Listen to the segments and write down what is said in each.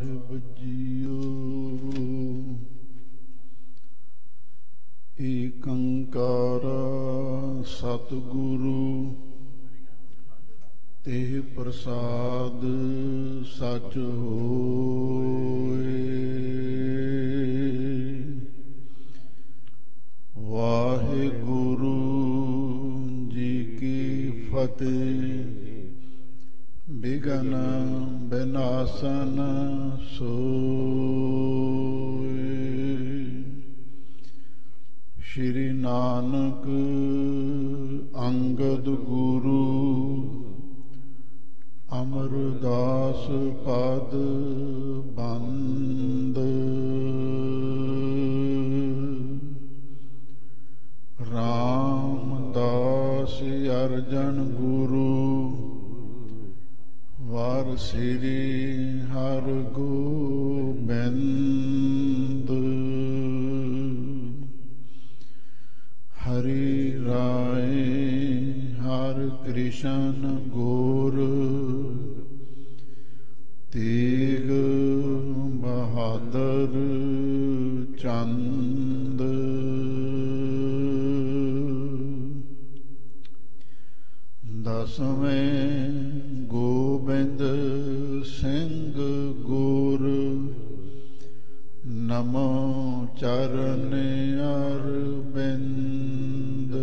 ਸਾਹਿਬ JIO. ਏਕੰਕਾਰ ਸਤਿਗੁਰੂ ਤੇ ਪ੍ਰਸਾਦ ਸਚ ਹੋਏ। ਵਾਹਿਗੁਰੂ ਜੀ ਕੀ ਫਤਿਹ। Begin ਬਿਨਾਸਨ ਸੋਏ। ਸ਼੍ਰੀ ਨਾਨਕ ਅੰਗਦ ਗੁਰੂ ਅਮਰਦਾਸ ਪਦ ਬੰਦ। ਰਾਮਦਾਸ ਅਰਜਨ ਗੁਰੂ ਵਾਰ ਸ੍ਰੀ ਹਰਿ ਗੋਬਿੰਦ। ਹਰਿ ਰਾਏ ਹਰਿ ਕ੍ਰਿਸ਼ਨ ਗੁਰ ਤੇਗ ਬਹਾਦਰ ਚੰਦ। ਦਸਵੇਂ ਗੋਬਿੰਦ ਸਿੰਘ ਗੁਰ ਨਮੋ ਚਰਨ ਅਰਬਿੰਦ।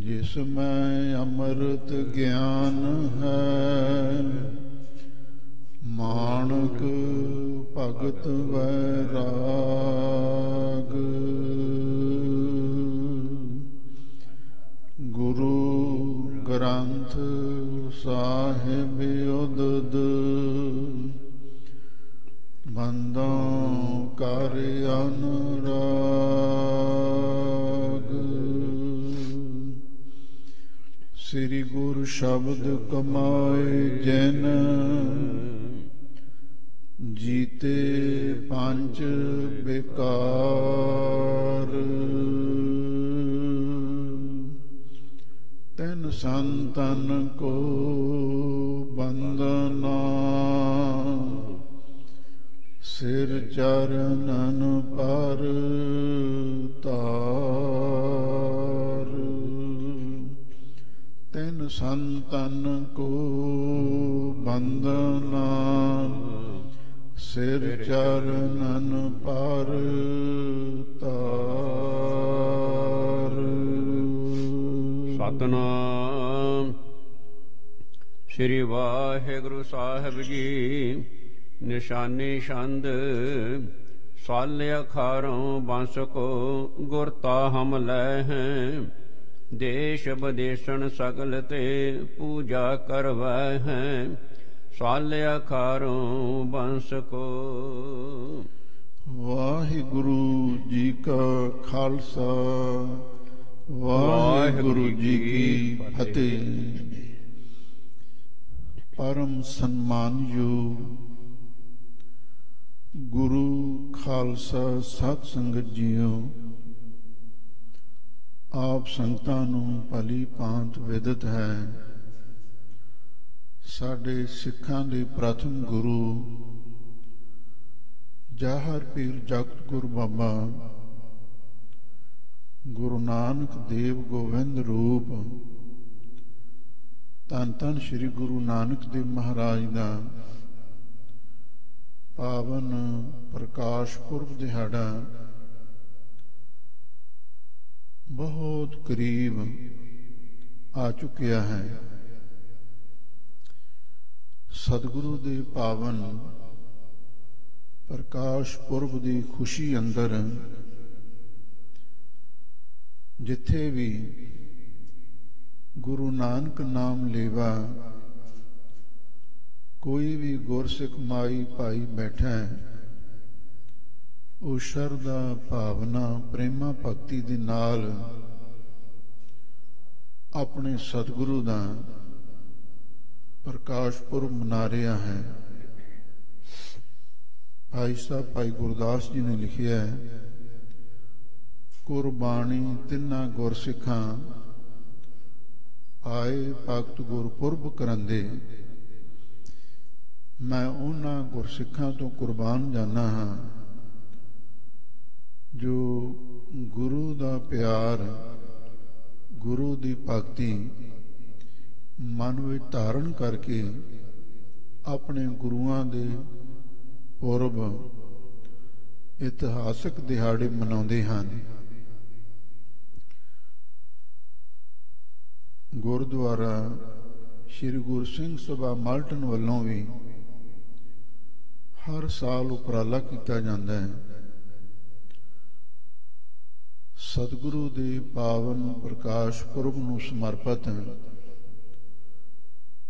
ਜਿਸ ਮੈਂ ਅੰਮ੍ਰਿਤ ਗਿਆਨ ਹੈ ਮਾਣਕ ਭਗਤ ਵੈਰਾਗ। ਗੁਰੂ ਗ੍ਰੰਥ ਸਾਹਿਬ ਉਦਦ ਬੰਦੋਂ ਕਰ ਅਨੁਰਾਗ। ਸ੍ਰੀ ਗੁਰ ਸ਼ਬਦ ਕਮਾਏ ਜਿਨ ਜੀਤੇ ਪੰਜ ਬਿਕਾਰ। ਤਿਨ ਸੰਤਨ ਕੋ ਬੰਦਨਾ ਸਿਰ ਚਰਨਨ ਪਰ ਤਾਰ। ਤਿਨ ਸੰਤਨ ਕੋ ਬੰਦਨਾ ਸਿਰ ਚਰਨਨ ਪਰ ਤਾਰ। ਸਤਨਾਮ ਸ੍ਰੀ ਵਾਹਿਗੁਰੂ ਸਾਹਿਬ ਜੀ। ਨਿਸ਼ਾਨੀ ਛੰਦ ਸਾਲ ਅਖਾਰੋਂ ਬੰਸ ਕੋ ਗੁਰਤਾ ਹਮ ਲੈ ਹੈ। ਦੇਸ਼ ਵਿਦੇਸ਼ਣ ਸਗਲ ਤੇ ਪੂਜਾ ਕਰਵੈ ਹੈ। ਸਾਲ ਅਖਾਰੋਂ ਬੰਸ ਕੋ। ਵਾਹਿਗੁਰੂ ਜੀ ਕਾ ਖਾਲਸਾ ਵਾਹਿਗੁਰੂ ਜੀ ਕੀ ਫਤਿਹ। ਪਰਮ ਸਨਮਾਨਯੋਗ ਗੁਰੂ ਖਾਲਸਾ ਸਤ ਸੰਗਤ ਜੀਓ। ਆਪ ਸੰਗਤਾਂ ਨੂੰ ਭਲੀ ਭਾਂਤ ਵਿਦਿਤ ਹੈ ਸਾਡੇ ਸਿੱਖਾਂ ਦੇ ਪ੍ਰਥਮ ਗੁਰੂ ਜਾਹਰ ਪੀਰ ਜਗਤ ਗੁਰੂ ਬਾਬਾ ਗੁਰੂ ਨਾਨਕ ਦੇਵ ਗੋਬਿੰਦ ਰੂਪ ਧੰਨ ਧੰਨ ਸ਼੍ਰੀ ਗੁਰੂ ਨਾਨਕ ਦੇਵ ਮਹਾਰਾਜ ਦਾ ਪਾਵਨ ਪ੍ਰਕਾਸ਼ ਪੁਰਬ ਦਿਹਾੜਾ ਬਹੁਤ ਕਰੀਬ ਆ ਚੁੱਕਿਆ ਹੈ। ਸਤਿਗੁਰੂ ਦੇ ਪਾਵਨ ਪ੍ਰਕਾਸ਼ ਪੁਰਬ ਦੀ ਖੁਸ਼ੀ ਅੰਦਰ ਜਿੱਥੇ ਵੀ ਗੁਰੂ ਨਾਨਕ ਨਾਮ ਲੇਵਾ ਕੋਈ ਵੀ ਗੁਰਸਿੱਖ ਮਾਈ ਭਾਈ ਬੈਠਾ ਹੈ, ਉਹ ਸ਼ਰਧਾ ਭਾਵਨਾ ਪ੍ਰੇਮਾ ਭਗਤੀ ਦੇ ਨਾਲ ਆਪਣੇ ਸਤਿਗੁਰੂ ਦਾ ਪ੍ਰਕਾਸ਼ ਪੁਰਬ ਮਨਾ ਰਿਹਾ ਹੈ। ਭਾਈ ਸਾਹਿਬ ਭਾਈ ਗੁਰਦਾਸ ਜੀ ਨੇ ਲਿਖਿਆ ਹੈ, ਕੁਰਬਾਨੀ ਤਿੰਨਾਂ ਗੁਰਸਿੱਖਾਂ ਆਏ ਭਗਤ ਗੁਰਪੁਰਬ ਕਰੰਦੇ, मैं उन्हां गुरसिखां तो कुर्बान जाना हाँ जो गुरु दा प्यार, गुरु दी भगती मन विच धारण करके अपने गुरुआं दे पुरब इतिहासक दिहाड़े मनाउंदे हन। गुरुद्वारा श्री गुरु सिंह सभा माल्टन वालों भी हर साल उपराला किया जाता है। सतगुरु दे पावन प्रकाश पुरब नूं समर्पित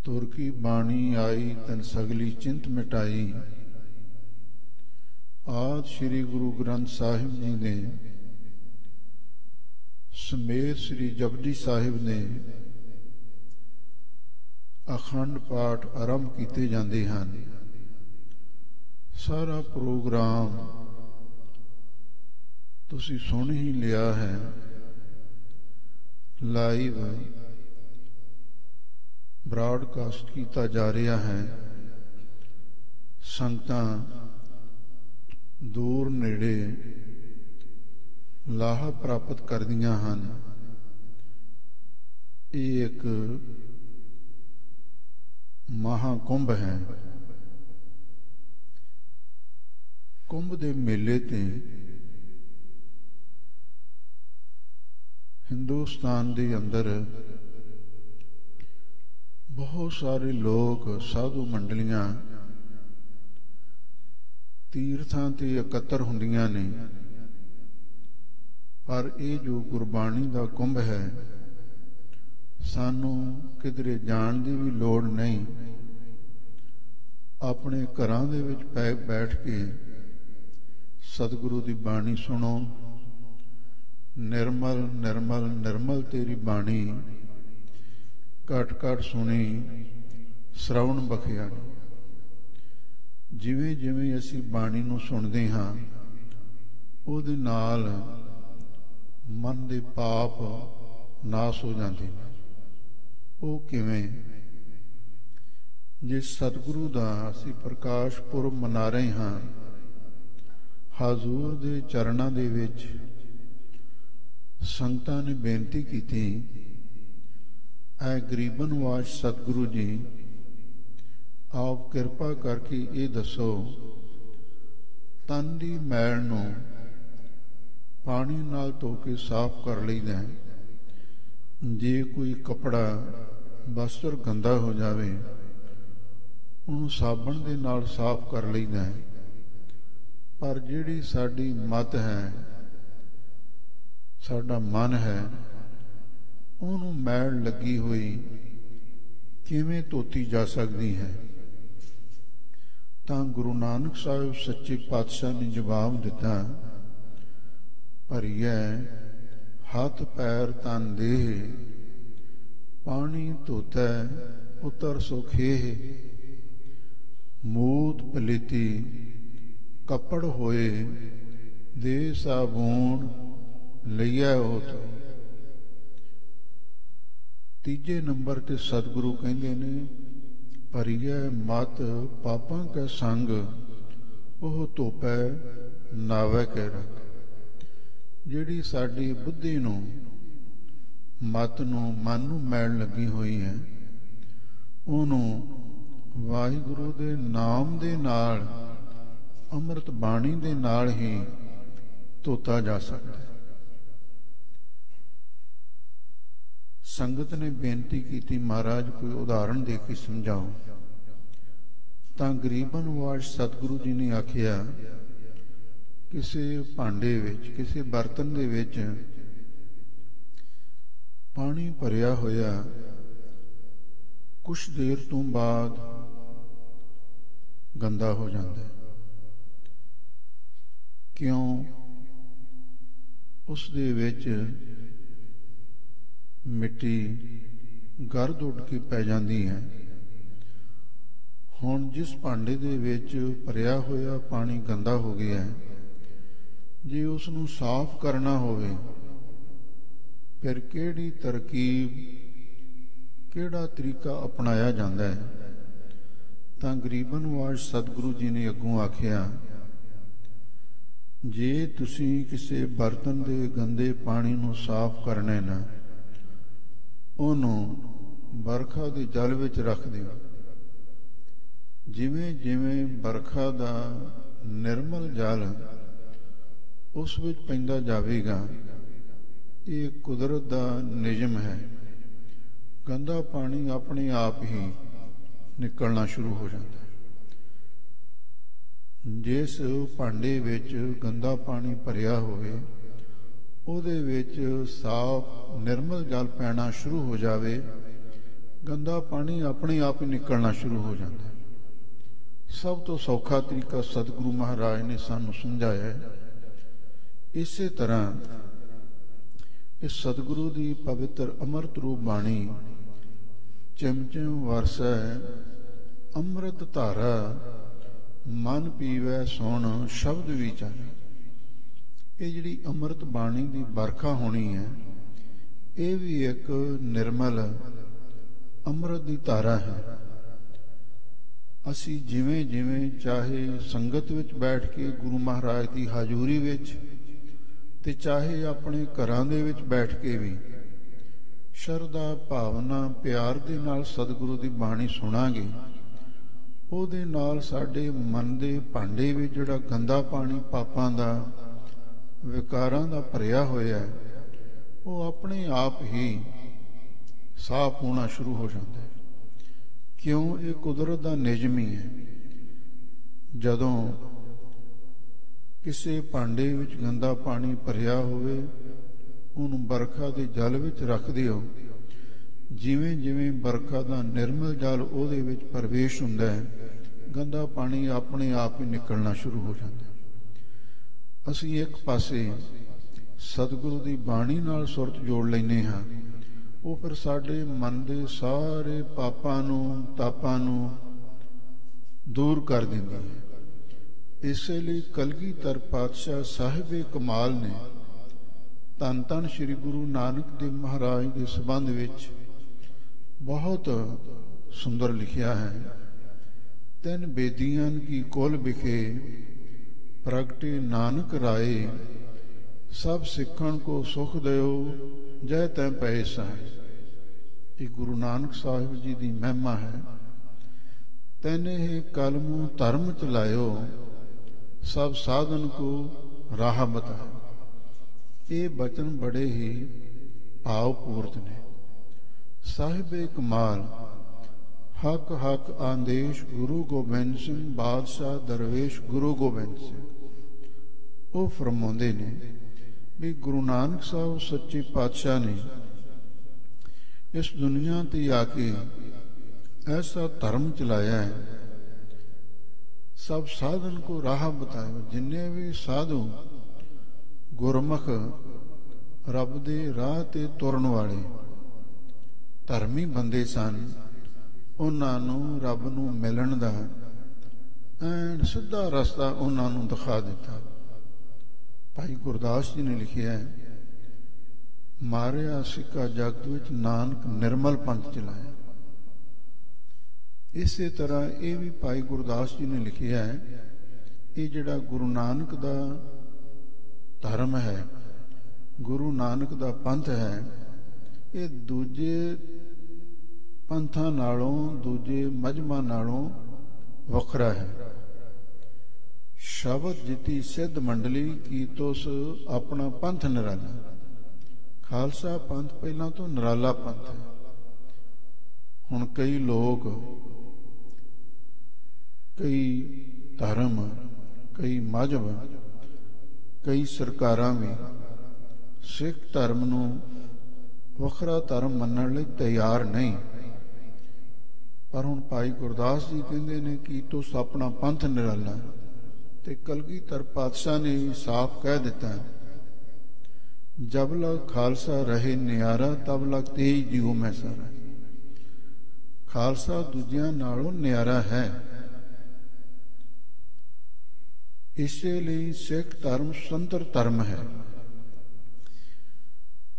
तुरकी बाणी आई तन सगली चिंत मिटाई आद श्री गुरु ग्रंथ साहिब जी ने समेत श्री जपजी साहिब ने अखंड पाठ आरंभ किए जाते हैं। सारा प्रोग्राम तुसी सुन ही लिया है, लाइव ब्रॉडकास्ट किया जा रहा है। संगतां दूर नेड़े लाह प्राप्त करदियां हन। ये एक महाकुंभ है। कुंभ दे मेले ते हिंदुस्तान दे अंदर बहुत सारे लोग साधु मंडलियां तीर्थां ते एकत्र हुंदियां ने, पर ये जो गुरबाणी दा कुंभ है सानू किधरे जाण दी भी लोड़ नहीं। अपने घरां दे विच बैठ के सतगुरु दी बाणी सुनो। निर्मल निर्मल निर्मल तेरी बाणी घट घट सुनी श्रवण बखिया। जिवें जिवें असीं बाणी नूं सुणदे हां उहदे नाल मन दे पाप नाश हो जाते हैं। वो किवें? जिस सतगुरु दा असीं प्रकाश पुरब मना रहे हां, हजूर दे चरणां दे विच संगतां ने बेनती की थी, ऐ गरीबन वाज सतगुरु जी, आप किरपा करके ये दसो तन दी मैल नूं पानी नाल धो के साफ कर लईदा है। जे कोई कपड़ा वस्त्र गंदा हो जावे उन्होंने साबण दे नाल साफ कर लईदा है। पर जिहड़ी साडी मत है, साडा मन है, उन्होंने मैल लगी हुई किवें धोती जा सकती है? तां गुरु नानक साहिब सच्चे पातशाह ने जवाब दिता, भरिए हाथ पैर तन देह, पानी धोता उतर सुखे, मूत पलीती कपड़ होए, दे साबून लिया होत। तीजे नंबर ते सतगुरु कहंदे ने, भरिए मत पापां कै संग, ओह धोपै नावै कै रख। जिहड़ी साडी बुद्धि नूं मत नूं मन नूं मैल लगी हुई है, उहनूं वाहिगुरु दे नाम दे नाल, अमृत बाणी दे नाल ही धोता जा सकता है। संगत ने बेनती की थी, महाराज कोई उदाहरण दे के समझाओ। तां गरीबन वाज सतगुरु जी ने आखिया, किसी भांडे विच, किसी बर्तन दे विच पानी भरिया होया कुछ देर तो बाद गंदा हो जाता है। क्यों? उस दे विच मिट्टी गर्द उड़ के पै जाती है। हुण जिस भांडे दे विच भरिया होया पानी गंदा हो गया है, जे उसनूं साफ करना होवे फिर किहड़ी तरकीब, किहड़ा तरीका अपनाया जाता है? ਤਾਂ ਗਰੀਬਨ ਵਾਜ ਸਤਿਗੁਰੂ ਜੀ ਨੇ ਅੱਗੋਂ ਆਖਿਆ, ਜੇ ਤੁਸੀਂ ਕਿਸੇ ਬਰਤਨ ਦੇ ਗੰਦੇ ਪਾਣੀ ਨੂੰ ਸਾਫ਼ ਕਰਨੇ ਨਾ, ਉਹਨੂੰ ਬਰਖਾ ਦੇ ਜਲ ਵਿੱਚ ਰੱਖ ਦਿਓ। ਜਿਵੇਂ ਜਿਵੇਂ ਬਰਖਾ ਦਾ ਨਿਰਮਲ ਜਲ ਉਸ ਵਿੱਚ ਪੈਂਦਾ ਜਾਵੇਗਾ, ਇਹ ਕੁਦਰਤ ਦਾ ਨਿਯਮ ਹੈ, ਗੰਦਾ ਪਾਣੀ ਆਪਣੇ ਆਪ ਹੀ ਨਿਕਲਣਾ ਸ਼ੁਰੂ ਹੋ ਜਾਂਦਾ ਹੈ। ਜਿਸ ਭਾਂਡੇ ਵਿੱਚ ਗੰਦਾ ਪਾਣੀ ਭਰਿਆ ਹੋਵੇ, ਉਹਦੇ ਵਿੱਚ ਸਾਫ਼ ਨਿਰਮਲ ਜਲ ਪੈਣਾ ਸ਼ੁਰੂ ਹੋ ਜਾਵੇ, ਗੰਦਾ ਪਾਣੀ ਆਪਣੇ ਆਪ ਹੀ ਨਿਕਲਣਾ ਸ਼ੁਰੂ ਹੋ ਜਾਂਦਾ ਹੈ। ਸਭ ਤੋਂ ਸੌਖਾ ਤਰੀਕਾ ਸਤਿਗੁਰੂ ਮਹਾਰਾਜ ਨੇ ਸਾਨੂੰ ਸਮਝਾਇਆ ਹੈ। ਇਸੇ ਤਰ੍ਹਾਂ ਇਸ ਸਤਿਗੁਰੂ ਦੀ ਪਵਿੱਤਰ ਅੰਮ੍ਰਿਤ ਰੂਪ ਬਾਣੀ ਚਿਮ ਚਿਮ ਵਰਸੈ ਅੰਮ੍ਰਿਤ ਧਾਰਾ, ਮਨ ਪੀਵੈ ਸੁਣ ਸ਼ਬਦ ਵਿਚਾਰੇ। ਇਹ ਜਿਹੜੀ ਅੰਮ੍ਰਿਤ ਬਾਣੀ ਦੀ ਵਰਖਾ ਹੋਣੀ ਹੈ, ਇਹ ਵੀ ਇੱਕ ਨਿਰਮਲ ਅੰਮ੍ਰਿਤ ਦੀ ਧਾਰਾ ਹੈ। ਅਸੀਂ ਜਿਵੇਂ ਜਿਵੇਂ ਚਾਹੇ ਸੰਗਤ ਵਿੱਚ ਬੈਠ ਕੇ ਗੁਰੂ ਮਹਾਰਾਜ ਦੀ ਹਾਜ਼ੂਰੀ ਵਿੱਚ, ਤੇ ਚਾਹੇ ਆਪਣੇ ਘਰਾਂ ਦੇ ਵਿੱਚ ਬੈਠ ਕੇ ਵੀ ਸ਼ਰਧਾ ਭਾਵਨਾ ਪਿਆਰ ਦੇ ਨਾਲ ਸਤਿਗੁਰੂ ਦੀ ਬਾਣੀ ਸੁਣਾਂਗੇ, ਉਹਦੇ ਨਾਲ ਸਾਡੇ ਮਨ ਦੇ ਭਾਂਡੇ ਵਿੱਚ ਜਿਹੜਾ ਗੰਦਾ ਪਾਣੀ ਪਾਪਾਂ ਦਾ, ਵਿਕਾਰਾਂ ਦਾ ਭਰਿਆ ਹੋਇਆ, ਉਹ ਆਪਣੇ ਆਪ ਹੀ ਸਾਫ਼ ਹੋਣਾ ਸ਼ੁਰੂ ਹੋ ਜਾਂਦਾ ਹੈ। ਕਿਉਂ? ਇਹ ਕੁਦਰਤ ਦਾ ਨਿਯਮ ਹੀ ਹੈ। ਜਦੋਂ ਕਿਸੇ ਭਾਂਡੇ ਵਿੱਚ ਗੰਦਾ ਪਾਣੀ ਭਰਿਆ ਹੋਵੇ, ਉਹਨੂੰ ਬਰਖਾ ਦੇ ਜਲ ਵਿੱਚ ਰੱਖ ਦਿਓ। ਜਿਵੇਂ ਜਿਵੇਂ ਬਰਖਾ ਦਾ ਨਿਰਮਲ ਜਲ ਉਹਦੇ ਵਿੱਚ ਪ੍ਰਵੇਸ਼ ਹੁੰਦਾ ਹੈ, ਗੰਦਾ ਪਾਣੀ ਆਪਣੇ ਆਪ ਹੀ ਨਿਕਲਣਾ ਸ਼ੁਰੂ ਹੋ ਜਾਂਦਾ ਹੈ। ਅਸੀਂ ਇੱਕ ਪਾਸੇ ਸਤਿਗੁਰੂ ਦੀ ਬਾਣੀ ਨਾਲ ਸੁਰਤ ਜੋੜ ਲੈਂਦੇ ਹਾਂ, ਉਹ ਫਿਰ ਸਾਡੇ ਮਨ ਦੇ ਸਾਰੇ ਪਾਪਾਂ ਨੂੰ, ਤਾਪਾਂ ਨੂੰ ਦੂਰ ਕਰ ਦਿੰਦੀ ਹੈ। ਇਸੇ ਲਈ ਕਲਗੀਧਰ ਪਾਤਸ਼ਾਹ ਸਾਹਿਬੇ ਕਮਾਲ ਨੇ ਧੰਨ ਧੰਨ ਸ੍ਰੀ ਗੁਰੂ ਨਾਨਕ ਦੇਵ ਮਹਾਰਾਜ ਦੇ ਸੰਬੰਧ ਵਿੱਚ ਬਹੁਤ ਸੁੰਦਰ ਲਿਖਿਆ ਹੈ। ਤਿੰਨ ਬੇਦੀਆਂ ਕੀ ਕੁਲ ਵਿਖੇ ਪ੍ਰਗਟੇ ਨਾਨਕ ਰਾਏ, ਸਭ ਸਿੱਖਣ ਕੋ ਸੁਖ ਦਿਓ ਜੈ ਤੈ ਪਏ ਸਹਾਇ। ਇਹ ਗੁਰੂ ਨਾਨਕ ਸਾਹਿਬ ਜੀ ਦੀ ਮਹਿਮਾ ਹੈ। ਤੈਨੇ ਕਲਮੂ ਧਰਮ ਚਲਾਇਓ, ਸਭ ਸਾਧਨ ਕੋ ਰਾਹ ਬਤਾਇਓ। ਇਹ ਬਚਨ ਬੜੇ ਹੀ ਭਾਵਪੂਰਤ ਨੇ। ਸਾਹਿਬੇ ਕਮਾਲ ਹਕ ਹਕ ਆਦੇਸ਼ ਗੁਰੂ ਗੋਬਿੰਦ ਸਿੰਘ ਬਾਦਸ਼ਾਹ ਦਰਵੇਸ਼ ਗੁਰੂ ਗੋਬਿੰਦ ਸਿੰਘ, ਉਹ ਫਰਮਾਉਂਦੇ ਨੇ ਵੀ ਗੁਰੂ ਨਾਨਕ ਸਾਹਿਬ ਸੱਚੇ ਪਾਤਸ਼ਾਹ ਨੇ ਇਸ ਦੁਨੀਆ ਤੇ ਆ ਕੇ ਐਸਾ ਧਰਮ ਚਲਾਇਆ ਹੈ, ਸਭ ਸਾਧਨ ਕੋ ਰਾਹ ਬਤਾਇਓ। ਜਿੰਨੇ ਵੀ ਸਾਧੂ ਗੁਰਮੁਖ ਰੱਬ ਦੇ ਰਾਹ ਤੇ ਤੁਰਨ ਵਾਲੇ ਧਰਮੀ ਬੰਦੇ ਸਨ, ਉਹਨਾਂ ਨੂੰ ਰੱਬ ਨੂੰ ਮਿਲਣ ਦਾ ਐਨ ਸਿੱਧਾ ਰਸਤਾ ਉਹਨਾਂ ਨੂੰ ਦਿਖਾ ਦਿੱਤਾ। ਭਾਈ ਗੁਰਦਾਸ ਜੀ ਨੇ ਲਿਖਿਆ ਹੈ, ਮਾਰਿਆ ਸਿੱਕਾ ਜਗਤ ਵਿੱਚ ਨਾਨਕ ਨਿਰਮਲ ਪੰਥ ਚਲਾਇਆ। ਇਸੇ ਤਰ੍ਹਾਂ ਇਹ ਵੀ ਭਾਈ ਗੁਰਦਾਸ ਜੀ ਨੇ ਲਿਖਿਆ ਹੈ, ਇਹ ਜਿਹੜਾ ਗੁਰੂ ਨਾਨਕ ਦਾ ਧਰਮ ਹੈ, ਗੁਰੂ ਨਾਨਕ ਦਾ ਪੰਥ ਹੈ, ਇਹ ਦੂਜੇ ਪੰਥਾਂ ਨਾਲੋਂ, ਦੂਜੇ ਮਜ਼੍ਹਬਾਂ ਨਾਲੋਂ ਵੱਖਰਾ ਹੈ। ਸ਼ਬਦ ਜਿਤੀ ਸਿੱਧ ਮੰਡਲੀ ਕੀ ਤੁਸ ਆਪਣਾ ਪੰਥ ਨਿਰਾਲਾ। ਖਾਲਸਾ ਪੰਥ ਪਹਿਲਾਂ ਤੋਂ ਨਿਰਾਲਾ ਪੰਥ ਹੈ। ਹੁਣ ਕਈ ਲੋਕ, ਕਈ ਧਰਮ, ਕਈ ਮਜ਼ਹਬ, ਕਈ ਸਰਕਾਰਾਂ ਵੀ ਸਿੱਖ ਧਰਮ ਨੂੰ ਵੱਖਰਾ ਧਰਮ ਮੰਨਣ ਲਈ ਤਿਆਰ ਨਹੀਂ। ਪਰ ਹੁਣ ਭਾਈ ਗੁਰਦਾਸ ਜੀ ਕਹਿੰਦੇ ਨੇ ਕਿ ਤੁਸ ਆਪਣਾ ਪੰਥ ਨਿਰਾਲਾ। ਤੇ ਕਲਗੀਧਰ ਪਾਤਸ਼ਾਹ ਨੇ ਵੀ ਸਾਫ਼ ਕਹਿ ਦਿੱਤਾ, ਜਬ ਲਗ ਖਾਲਸਾ ਰਹੇ ਨਿਆਰਾ ਤਬ ਲਗ ਤੇਜ ਜੀਉ ਮੈਂ ਸਾਰਾ। ਖਾਲਸਾ ਦੂਜਿਆਂ ਨਾਲੋਂ ਨਿਆਰਾ ਹੈ। ਇਸੇ ਲਈ ਸਿੱਖ ਧਰਮ ਸੁਤੰਤਰ ਧਰਮ ਹੈ।